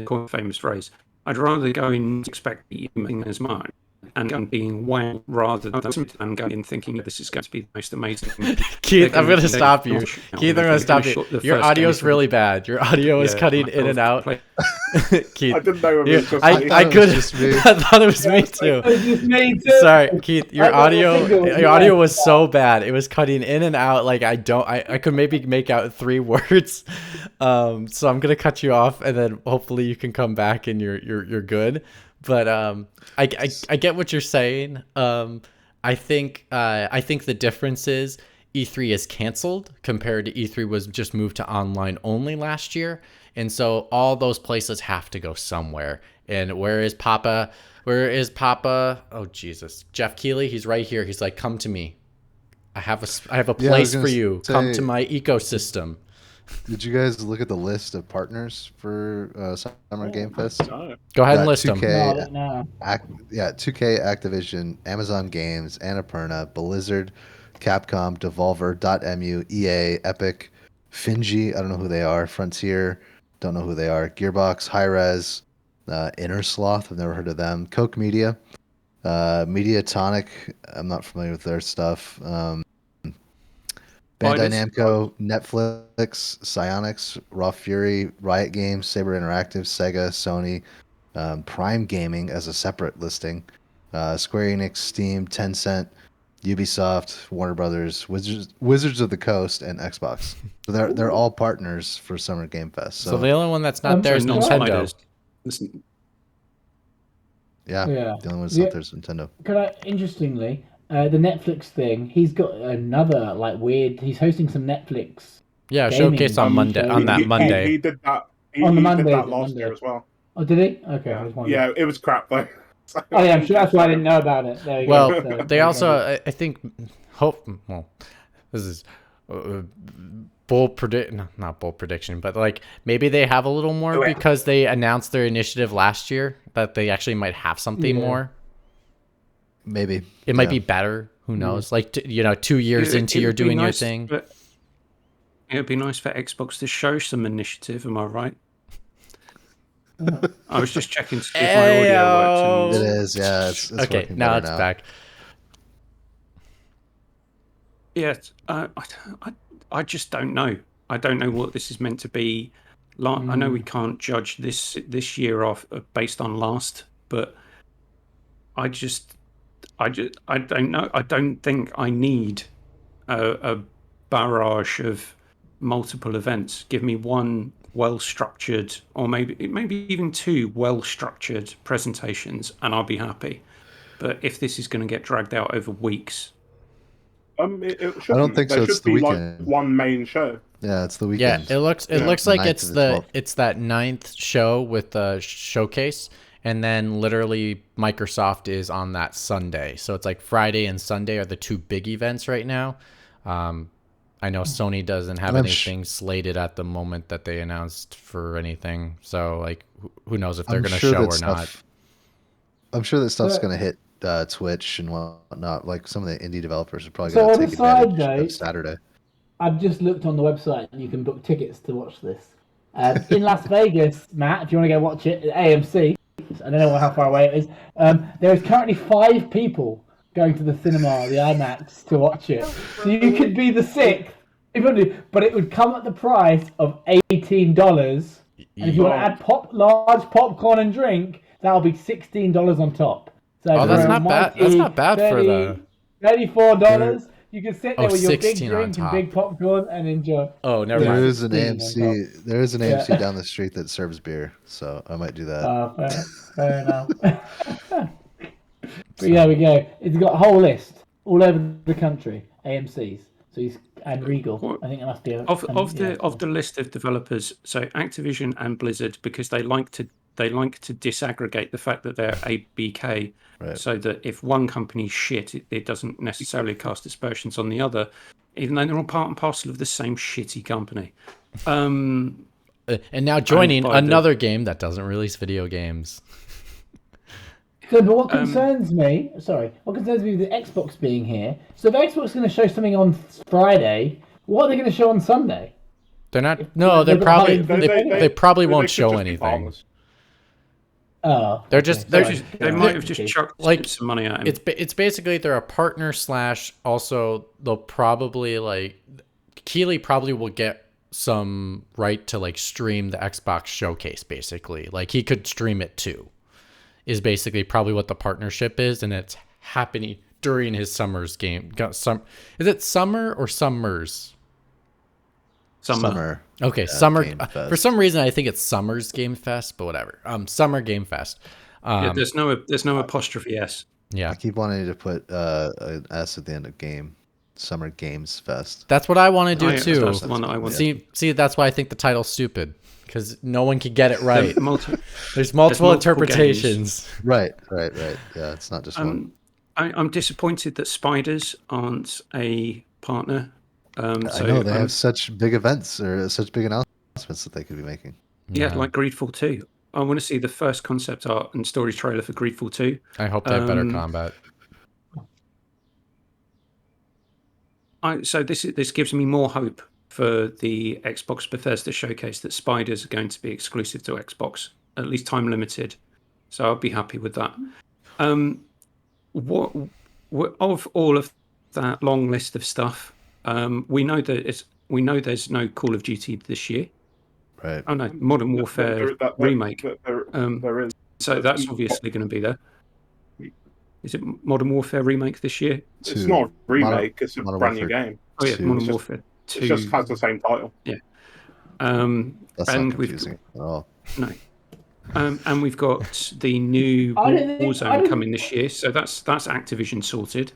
quite a famous phrase. I'd rather go in expecting as much and go being wow rather than going in thinking this is going to be the most amazing. Keith, I'm going to stop you. Keith, I'm going to stop you. Your audio's really bad. Your audio is cutting in and out. Keith, I didn't know it was I thought it was me too. It was just me too. Sorry, Keith. Your audio was so bad. It was cutting in and out. Like I could maybe make out 3 words. So I'm gonna cut you off, and then hopefully you can come back and you're good. But I get what you're saying. I think the difference is E3 is canceled compared to E3 was just moved to online only last year. And so all those places have to go somewhere. And where is Papa? Oh, Jesus. Geoff Keighley, he's right here. He's like, come to me. I have a place for you. Come to my ecosystem. Did you guys look at the list of partners for Summer Game Fest? No. Go ahead and list 2K, them. No. 2K, Activision, Amazon Games, Annapurna, Blizzard, Capcom, Devolver, EA, Epic, Finji, I don't know who they are, Frontier, don't know who they are, Gearbox, Hi-Rez, Innersloth, I've never heard of them, Koch Media, Mediatonic, I'm not familiar with their stuff, Bandai Namco, Netflix, Psyonix, Raw Fury, Riot Games, Saber Interactive, Sega, Sony, Prime Gaming as a separate listing, Square Enix, Steam, Tencent, Ubisoft, Warner Brothers, Wizards of the Coast, and Xbox. So they're all partners for Summer Game Fest. So the only one that's not there is So Nintendo. non-spiders. Yeah, Yeah. the only one that's not there is Nintendo. Interestingly, the Netflix thing, he's got another like weird. He's hosting some Netflix. Yeah, gaming showcase on Monday. show. On that Monday. He did that. On the he Monday, did that the last Monday. year as well. Oh, did he? Okay. I was wondering. Yeah, it was crap though. So, Oh yeah, I'm sure that's why I didn't know about it. There you Well, go. So, they also, I think, this is not bold prediction, but like maybe they have a little more because they announced their initiative last year that they actually might have something more. Maybe It might be better. Who knows? Like 2 years into you're doing your thing. It would be nice for Xbox to show some initiative. Am I right? I was just checking to see if my audio worked. It is, yeah. It's Okay, working now better it's back. Yes, I just don't know. I don't know what this is meant to be. I know we can't judge this year off based on last, but I don't know. I don't think I need a barrage of multiple events. Give me one well-structured, or maybe even two well-structured presentations, and I'll be happy. But if this is going to get dragged out over weeks, I don't think so. There It's should the be weekend. like one main show. Yeah, it's the Yeah, weekend. it looks like 9th it's to the 12th. it's that 9th show with the showcase, and then literally Microsoft is on that Sunday. So it's like Friday and Sunday are the two big events right now. I know Sony doesn't have anything slated at the moment that they announced for anything. So like, who knows if they're going to show or not? I'm sure that stuff's going to hit Twitch and whatnot. Like some of the indie developers are probably So going to on take the side advantage note, of Saturday. I've just looked on the website and you can book tickets to watch this. In Las Vegas, Matt, if you want to go watch it at AMC, I don't know how far away it is. There is currently 5 people going to the cinema, the IMAX, to watch it. So you could be the 6th, but it would come at the price of $18. And if you want to add large popcorn and drink, that'll be $16 on top. So that's not bad. That's not bad for the $34. You can sit there with your big 16 on drink and top. big popcorn and enjoy. Oh, never There mind. is an AMC. There is an AMC down the street that serves beer, so I might do that. Fair enough. But there we go. It's got a whole list all over the country. AMC's. So and Regal. I think it must be of the list of developers. So Activision and Blizzard, because they like to disaggregate the fact that they're ABK, Right. so that if one company's shit, it doesn't necessarily cast aspersions on the other, even though they're all part and parcel of the same shitty company. And now joining another game that doesn't release video games. So, but what concerns me with the Xbox being here, so if Xbox is going to show something on Friday, what are they going to show on Sunday? They're not. No, they probably won't show anything. Oh, They're okay. just They might have just chucked some money at him. It's basically they're a partner / also they'll probably Keighley probably will get some right to like stream the Xbox Showcase basically. Like he could stream it too. Is basically probably what the partnership is, and it's happening during his summer's game. Is it summer or summers? Summer. Okay, Yeah, summer. Game Fest. For some reason, I think it's Summer's Game Fest, but whatever. Summer Game Fest. There's no apostrophe S. Yeah, I keep wanting to put an S at the end of game. Summer Games Fest. that's what I want to do too. That's the one that I want. See, that's why I think the title's stupid because no one can get it right. There's multiple multiple interpretations. Right. Yeah, it's not just one. I'm disappointed that Spiders aren't a partner. I know they have such big events or such big announcements that they could be making. Yeah, like Greedfall 2. I want to see the first concept art and story trailer for Greedfall 2. I hope they have better combat. So this gives me more hope for the Xbox Bethesda Showcase that Spiders are going to be exclusive to Xbox, at least time limited. So I'll be happy with that. What of all of that long list of stuff, we know there's no Call of Duty this year. Right. Oh no, Modern Warfare remake. There is. So that's obviously going to be there. Is it Modern Warfare remake this year? It's not a remake; it's a Modern brand new Warfare game. Oh yeah, 2. Modern Warfare 2. It just has the same title. Yeah. That's and not confusing at all. No. And we've got the new Warzone coming this year, so that's Activision sorted.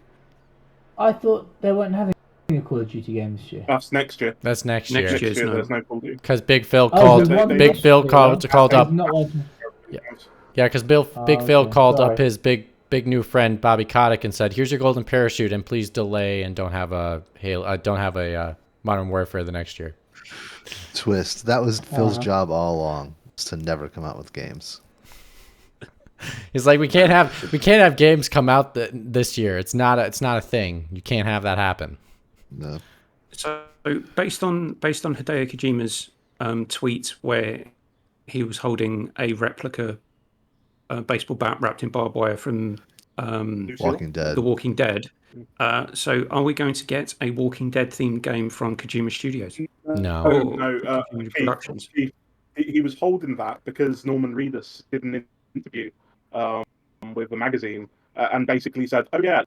I thought they weren't having a Call of Duty game this year. That's next year. That's next Next year. year's There's no Call of Duty. Because Big Phil Oh, called. the one Big Phil yesterday, called up. Not one. Yeah, because Big Phil okay, called sorry. up his big new friend Bobby Kotick and said, "Here's your golden parachute, and please delay and don't have a Modern Warfare the next year." Twist. That was Phil's job all along, was to never come out with games. He's like, we can't have games come out this year. It's not a thing. You can't have that happen. No. So based on Hideo Kojima's tweet where he was holding a replica baseball bat wrapped in barbed wire from Walking Dead. The Walking Dead. So are we going to get a Walking Dead themed game from Kojima Studios? No. Kojima Productions. He was holding that because Norman Reedus did an interview with the magazine and basically said, "Oh yeah,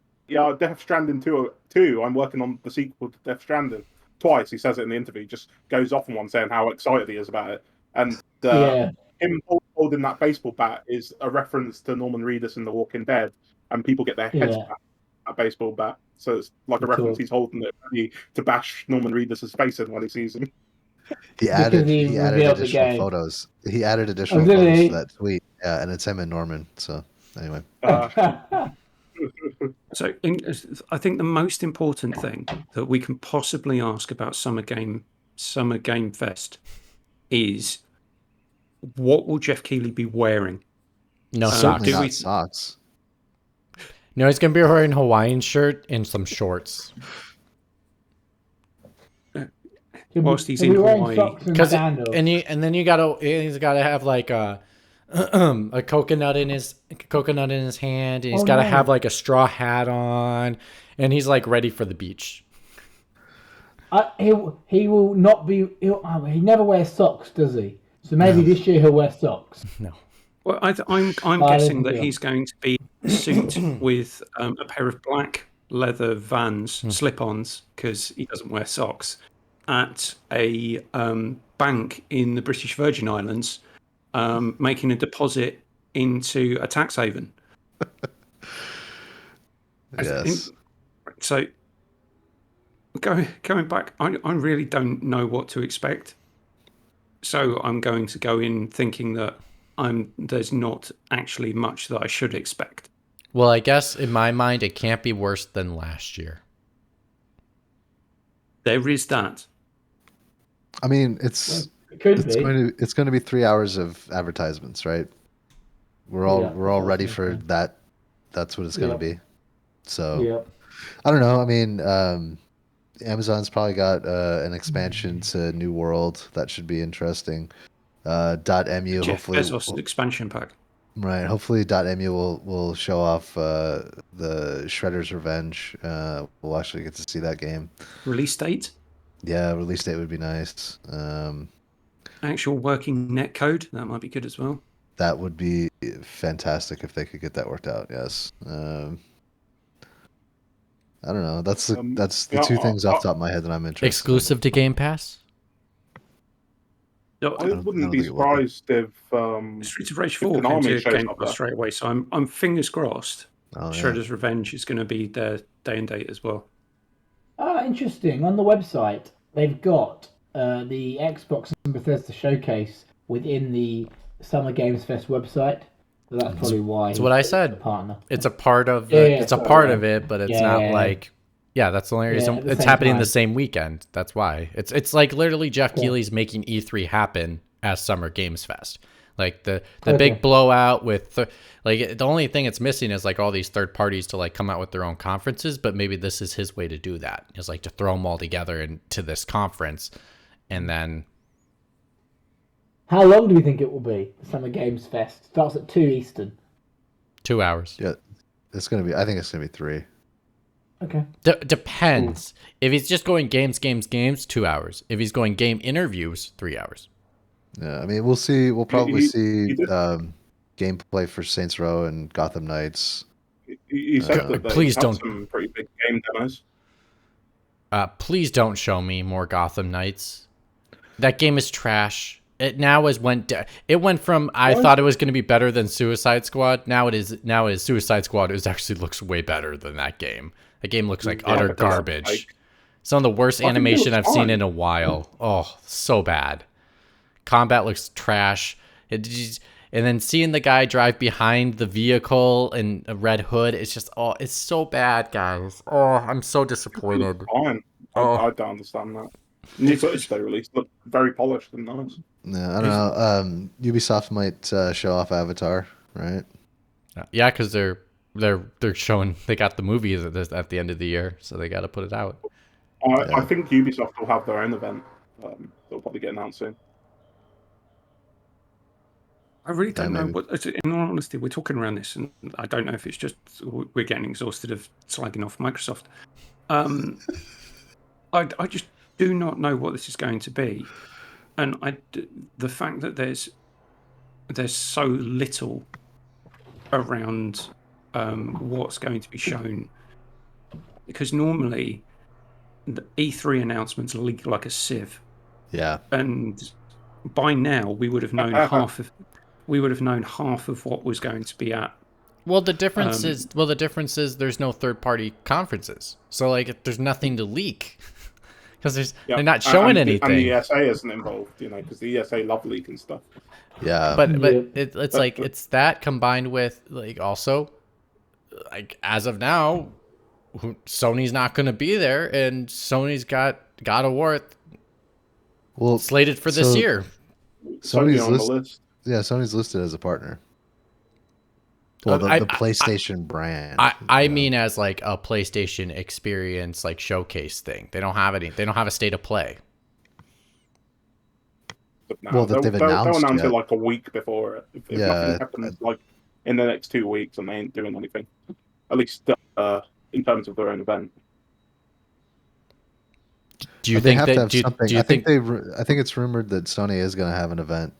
Death Stranding 2. I'm working on the sequel to Death Stranding." Twice he says it in the interview. Just goes off on one saying how excited he is about it, and him holding that baseball bat is a reference to Norman Reedus in The Walking Dead, and people get their heads back at baseball bat. So it's like a reference. He's holding it ready to bash Norman Reedus' face in when he sees him. He added additional photos. He added additional photos to that tweet. Yeah, and it's him and Norman. So anyway. So I think the most important thing that we can possibly ask about Summer Game Fest is, what will Geoff Keighley be wearing? No Certainly socks. not socks. No, he's gonna be wearing a Hawaiian shirt and some shorts. Whilst he's in Hawaii, and then he's gotta have like a coconut in his hand, and he's gotta have like a straw hat on, and he's like ready for the beach. He will not be. He never wears socks, does he? So maybe this year he'll wear socks. No. Well, I'm guessing that he's going to be in a suit with a pair of black leather Vans slip-ons, because he doesn't wear socks, at a bank in the British Virgin Islands, making a deposit into a tax haven. Yes. So going back, I really don't know what to expect. So I'm going to go in thinking that there's not actually much that I should expect. Well, I guess in my mind, it can't be worse than last year. There is that. I mean, it's going to be 3 hours of advertisements, right? We're all ready for that. That's what it's going to be. So I don't know. I mean, Amazon's probably got an expansion to New World that should be interesting. .mu Jeff hopefully Bezos expansion pack. Right. Hopefully .mu will show off the Shredder's Revenge. We'll actually get to see that game. Release date? Yeah, release date would be nice. Actual working net code, that might be good as well. That would be fantastic if they could get that worked out. Yes. I don't know. That's the two things off the top of my head that I'm interested in. Exclusive to Game Pass? No, I wouldn't be surprised if Streets of Rage 4 came to Game Pass straight away, so I'm fingers crossed. Shredder's Revenge is going to be their day and date as well. Interesting. On the website, they've got the Xbox and Bethesda Showcase within the Summer Games Fest website. So that's probably why. That's what I said. Partner. It's a part of it's a part of it, but it's not like. Yeah, that's the only reason. It's happening the same weekend. That's why. It's like literally Geoff Keighley's making E3 happen as Summer Games Fest. Like the big blowout with the only thing it's missing is like all these third parties to like come out with their own conferences, but maybe this is his way to do that. Is like to throw them all together into this conference, and then. How long do we think it will be? The Summer Games Fest starts at 2 Eastern. 2 hours. Yeah, it's gonna be. I think it's gonna be 3. Okay. Depends. If he's just going games, 2 hours. If he's going game interviews, 3 hours. Yeah, I mean, we'll see. We'll probably see gameplay for Saints Row and Gotham Knights. You said that Please had don't. some pretty big game demos. Please don't show me more Gotham Knights. That game is trash. It went from I thought it was going to be better than Suicide Squad. Now it is Suicide Squad. It actually looks way better than that game. That game looks like utter garbage. Some of the worst animation I've seen in a while. Oh, so bad. Combat looks trash. And then seeing the guy drive behind the vehicle in a red hood, it's just, it's so bad, guys. Oh, I'm so disappointed. Fine. I don't understand that. New footage they released looked very polished and nice. Yeah, I don't know. Ubisoft might show off Avatar, right? Yeah, because they're showing they got the movie at the end of the year, so they got to put it out. I think Ubisoft will have their own event. They'll probably get announced soon. I really don't know what. In all honesty, we're talking around this, and I don't know if it's just we're getting exhausted of slagging off Microsoft. I just do not know what this is going to be, and the fact that there's so little around what's going to be shown, because normally the E3 announcements leak like a sieve. Yeah, and by now we would have known half of what was going to be at. Well, the difference is there's no third-party conferences, so like there's nothing to leak because they're not showing anything. And the ESA isn't involved, because the ESA love leaking stuff. Yeah, but it's like it's that combined with like also like as of now, Sony's not going to be there, and Sony's got God of War slated for this year. Sony's on the list. Yeah, Sony's listed as a partner. Well, the PlayStation brand. I mean, as like a PlayStation experience, like showcase thing. They don't have any. They don't have a state of play. No, they'll announce it like a week before. If nothing happens like in the next 2 weeks, and they ain't doing anything, at least in terms of their own event. Do you think that? I think it's rumored that Sony is going to have an event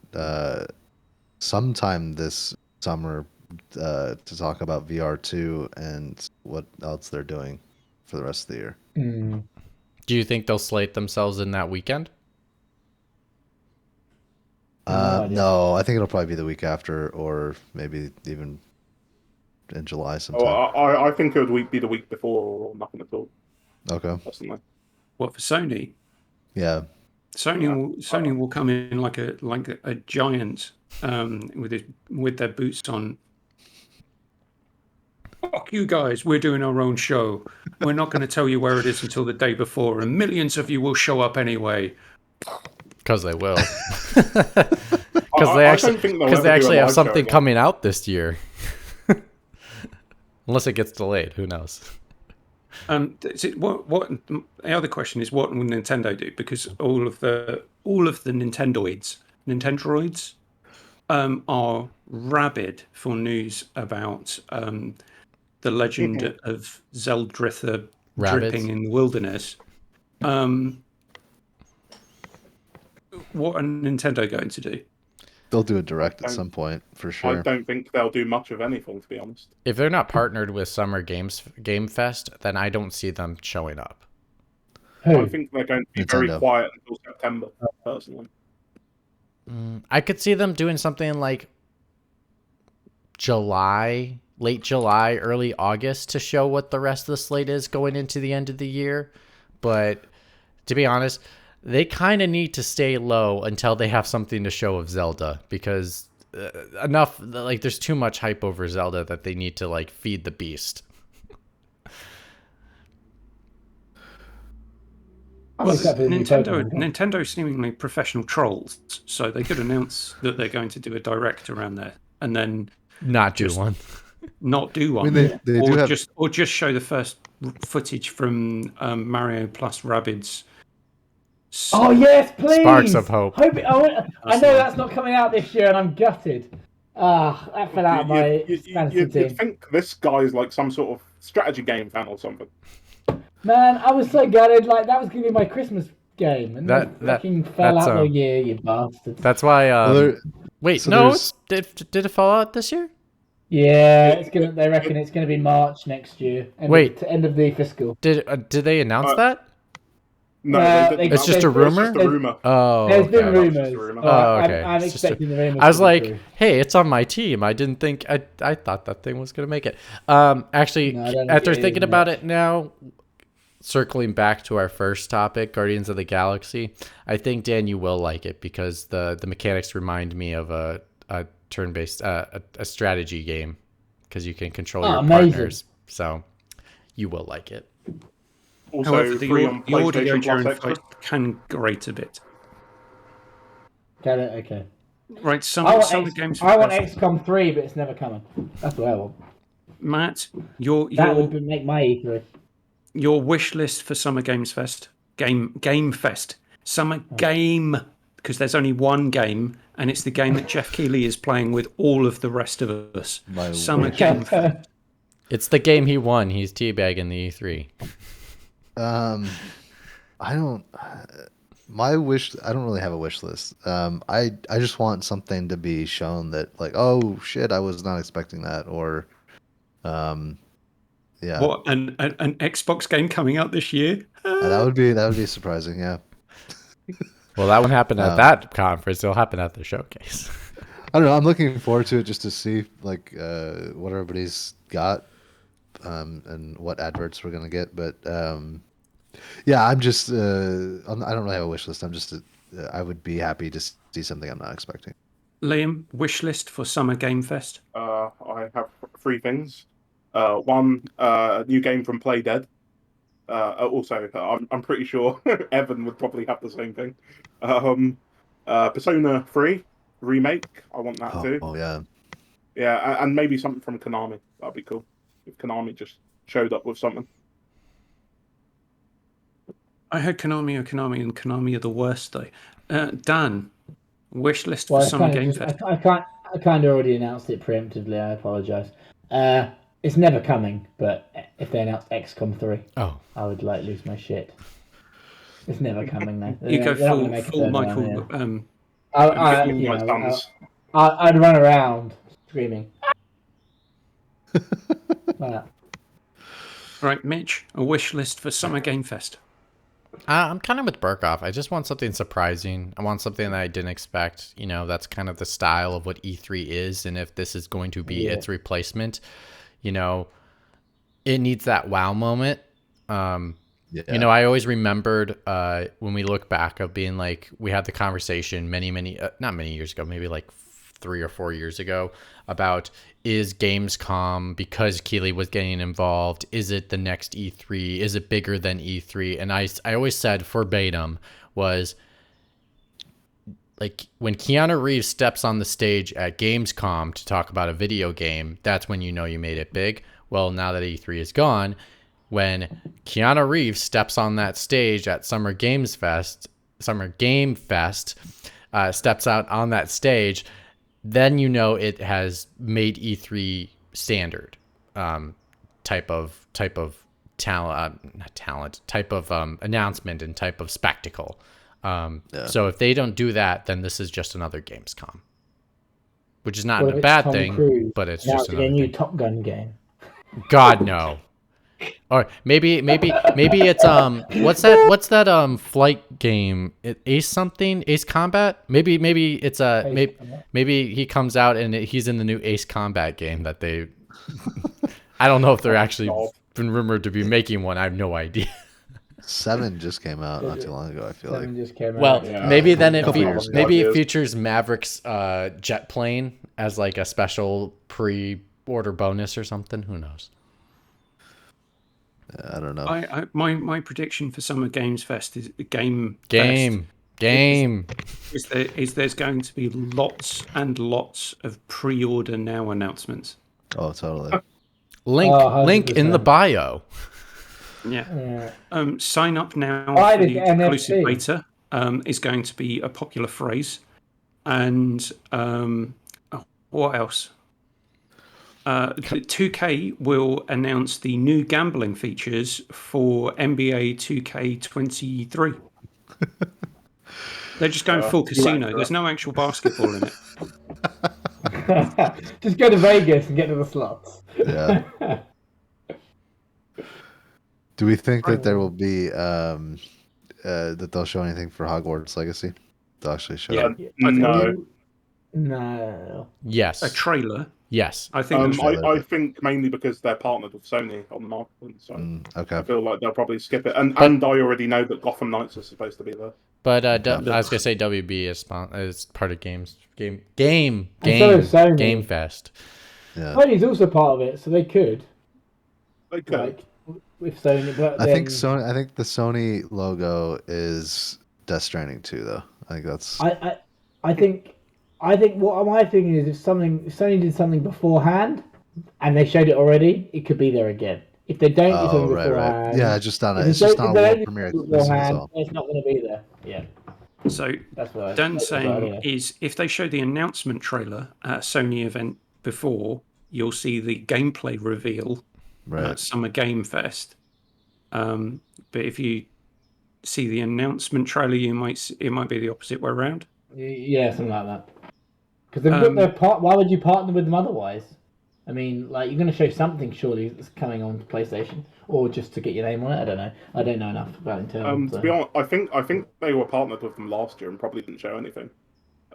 sometime this summer to talk about VR2 and what else they're doing for the rest of the year. Do you think they'll slate themselves in that weekend? No, I think it'll probably be the week after, or maybe even in July sometime. I think it would be the week before, or nothing at all. Okay. Personally. What, for Sony? Yeah. Sony will come in like a giant with their boots on. Fuck you guys, we're doing our own show. We're not going to tell you where it is until the day before, and millions of you will show up anyway. Because they will. Because they actually have something coming out this year. Unless it gets delayed, who knows? What the other question is, what will Nintendo do? Because all of the Nintendoids are rabid for news about the legend of Zeldritha dripping in the wilderness. What are Nintendo going to do? They'll do a direct at some point, for sure. I don't think they'll do much of anything, to be honest. If they're not partnered with Summer Game Fest, then I don't see them showing up. I think they're going to be very quiet until September, personally. I could see them doing something like July, late July, early August to show what the rest of the slate is going into the end of the year. But to be honest, they kind of need to stay low until they have something to show of Zelda, because there's too much hype over Zelda that they need to like feed the beast. Well, Nintendo seemingly professional trolls, so they could announce that they're going to do a direct around there, and then not do one. I mean, or just show the first footage from Mario plus Rabbids. Oh yes, please! Sparks of hope. I know that's not coming out this year, and I'm gutted. That fell out of my fantasy team. You'd think this guy's like some sort of strategy game fan or something. Man, I was so gutted. Like that was going to be my Christmas game, and that fucking fell out the year, you bastards. That's why. Did it fall out this year? Yeah, it's gonna. They reckon it's gonna be March next year. End of the fiscal. Did they announce that? No, they didn't. It's just a It's rumor. just a rumor. Oh, There's been okay. Just a rumors. rumor. Oh, okay. I'm It's just expecting the rumors. I was to be like, true. hey, it's on my team. I didn't think I thought that thing was gonna make it. Actually, No, I don't think after it is thinking about much. it now, circling back to our first topic, Guardians of the Galaxy, I think Dan, you will like it because the mechanics remind me of a turn-based a strategy game because you can control your amazing. partners. So you will like it. Also, However, free on the audio PlayStation during Plus Extra. fight can grate a bit. Okay. Right, I want games. I want XCOM 3, but it's never coming. That's what I want. Matt, That would make my E3. your wish list for Summer Games Fest, Game Fest, Summer Game, because there's only one game, and it's the game that Geoff Keighley is playing with all of the rest of us. Summer Game Fest. It's the game he won. He's teabagging the E3. I don't. My wish. I don't really have a wish list. I just want something to be shown that, like, oh shit, I was not expecting that, or, yeah. What an Xbox game coming out this year? That would be surprising. Yeah. Well, that won't happen at that conference. It'll happen at the showcase. I don't know. I'm looking forward to it just to see like what everybody's got, and what adverts we're gonna get. But yeah, I'm just I don't really have a wish list. I'm just I would be happy to see something I'm not expecting. Liam, wish list for Summer Game Fest? I have 3 things. One, a new game from Play Dead. Also, I'm pretty sure Evan would probably have the same thing. Persona 3 remake. I want that too. Oh yeah. Yeah, and maybe something from Konami. That'd be cool. If Konami just showed up with something. I heard Konami, and Konami are the worst though. Dan, wish list for Summer Game Fest? I kind of already announced it preemptively. I apologise. It's never coming, but if they announced XCOM 3, I would like lose my shit. It's never coming though. You go full Michael. I'd run around screaming. Right, Mitch, a wish list for Summer Game Fest? I'm kind of with Burkoff. I just want something surprising. I want something that I didn't expect. You know, that's kind of the style of what E3 is. And if this is going to be its replacement, you know, it needs that wow moment. You know, I always remembered when we look back of being like, we had the conversation not many years ago, maybe like 3 or 4 years ago, about is Gamescom, because Keighley was getting involved, is it the next E3? Is it bigger than E3? And I always said verbatim was, like, when Keanu Reeves steps on the stage at Gamescom to talk about a video game, that's when you know you made it big. Well, now that E3 is gone, when Keanu Reeves steps on that stage at Summer Game Fest, steps out on that stage, then you know it has made E3 standard, type of announcement and type of spectacle. So if they don't do that, then this is just another Gamescom, which is not a bad thing, but it's just another new Top Gun game. God, no. Or maybe it's what's that flight game? Ace Combat? Maybe it's maybe he comes out and he's in the new Ace Combat game that they I don't know if they're actually been rumored to be making one. I have no idea. 7 just came out not too long ago, I feel like. Just came well, out. maybe then it it features Maverick's jet plane as like a special pre-order bonus or something. Who knows? I don't know. My prediction for Summer Games Fest is Game. Is there's going to be lots and lots of pre-order now announcements. Oh, totally. Link in the bio. Yeah. Sign up now Why for the the exclusive NFT? beta is going to be a popular phrase. And what else? 2K will announce the new gambling features for NBA 2K23. They're just going full casino. There's no actual basketball in it. Just go to Vegas and get to the slots. Yeah. Do we think that there will be that they'll show anything for Hogwarts Legacy? They'll actually show. Yeah. it? No. No. Yes. A trailer. Yes. I think that's I think mainly because they're partnered with Sony on the marketing, so Okay. I feel like they'll probably skip it. And I already know that Gotham Knights are supposed to be there. But I was gonna say WB is part of Game is Sony. Game Fest. Yeah. Sony's also part of it, so they could. They could. Like, with Sony, but I then, think Sony. I think the Sony logo is Death Stranding 2, though. I think that's. I think what my thinking is, if Sony did something beforehand and they showed it already, it could be there again. If they don't do something beforehand, Yeah, just on if it's they just don't- not a if they world don't premiere. do it That's beforehand, all. it's not going to be there. Yeah, so. that's what Dan's that's what I saying hear. is if they show the announcement trailer at a Sony event before, you'll see the gameplay reveal Right. at Summer Game Fest. But if you see the announcement trailer, it might be the opposite way around. Yeah, something like that. Because they've got their part. Why would you partner with them otherwise? I mean, like, you're going to show something surely that's coming on PlayStation, or just to get your name on it. I don't know. I don't know enough about Intel. To be honest, I think they were partnered with them last year and probably didn't show anything.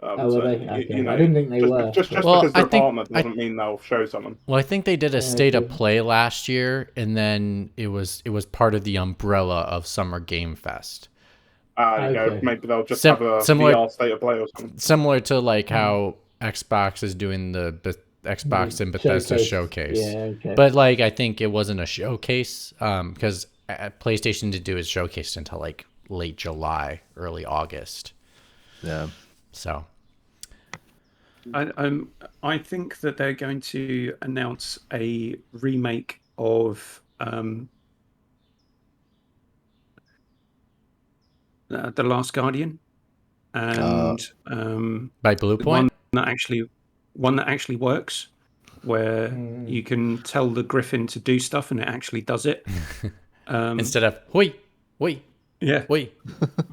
Were they? Okay. I didn't think they were. Just Well, because they're I think- partnered doesn't mean they'll show something. Well, I think they did a state of okay. play last year, and then it was part of the umbrella of Summer Game Fest. There you go. Okay. Maybe they'll just Sim- have a similar- VR state of play or something. Similar to like how Xbox is doing the Xbox and Bethesda Showcase. Yeah, okay. But like, I think it wasn't a showcase because PlayStation didn't do its showcase until like late July, early August. Yeah. So I think that they're going to announce a remake of The Last Guardian, and by Blue Point, one that actually works, where you can tell the Griffin to do stuff and it actually does it. instead of hoi, Yeah. hoi,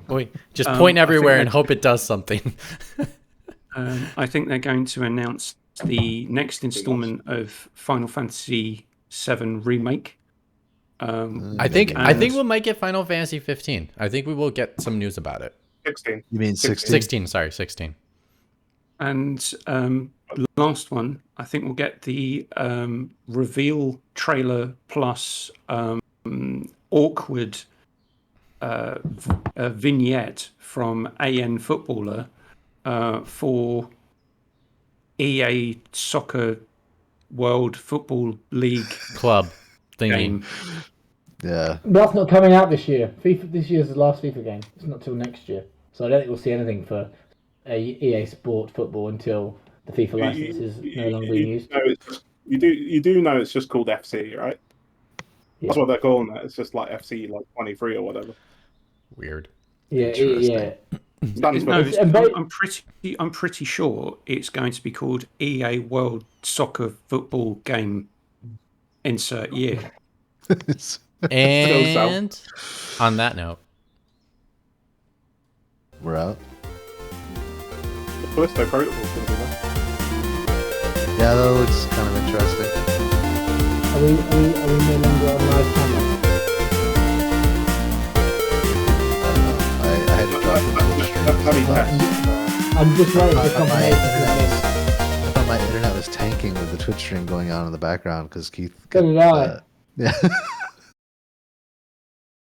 hoi, just point everywhere and hope it does something. I think they're going to announce the next installment of Final Fantasy VII Remake. I think we might get Final Fantasy 15. I think we will get some news about it. 16. You mean 16? 16, sorry, 16. And last one, I think we'll get the reveal trailer plus awkward vignette from AN Footballer for EA Soccer World Football League Club thingy. game. Yeah. That's not coming out this year. FIFA. This year's the last FIFA game. It's not till next year. So I don't think we'll see anything for EA Sport Football until the FIFA license is no longer being used. You do know it's just called FC, right? Yeah. That's what they're calling it. It's just like FC, like 23 or whatever. Weird. Yeah, Interesting. Stands for No, I'm pretty sure it's going to be called EA World Soccer Football Game. Insert year. And on that note, We're out. the Callisto Protocol's going to be there. Yeah, that looks kind of interesting. Are we no longer on live camera? I had to drop the Twitch stream. How many tests? I'm just waiting for I thought my confirmation. I thought my internet was tanking with the Twitch stream going on in the background because Keith. So did I. Yeah.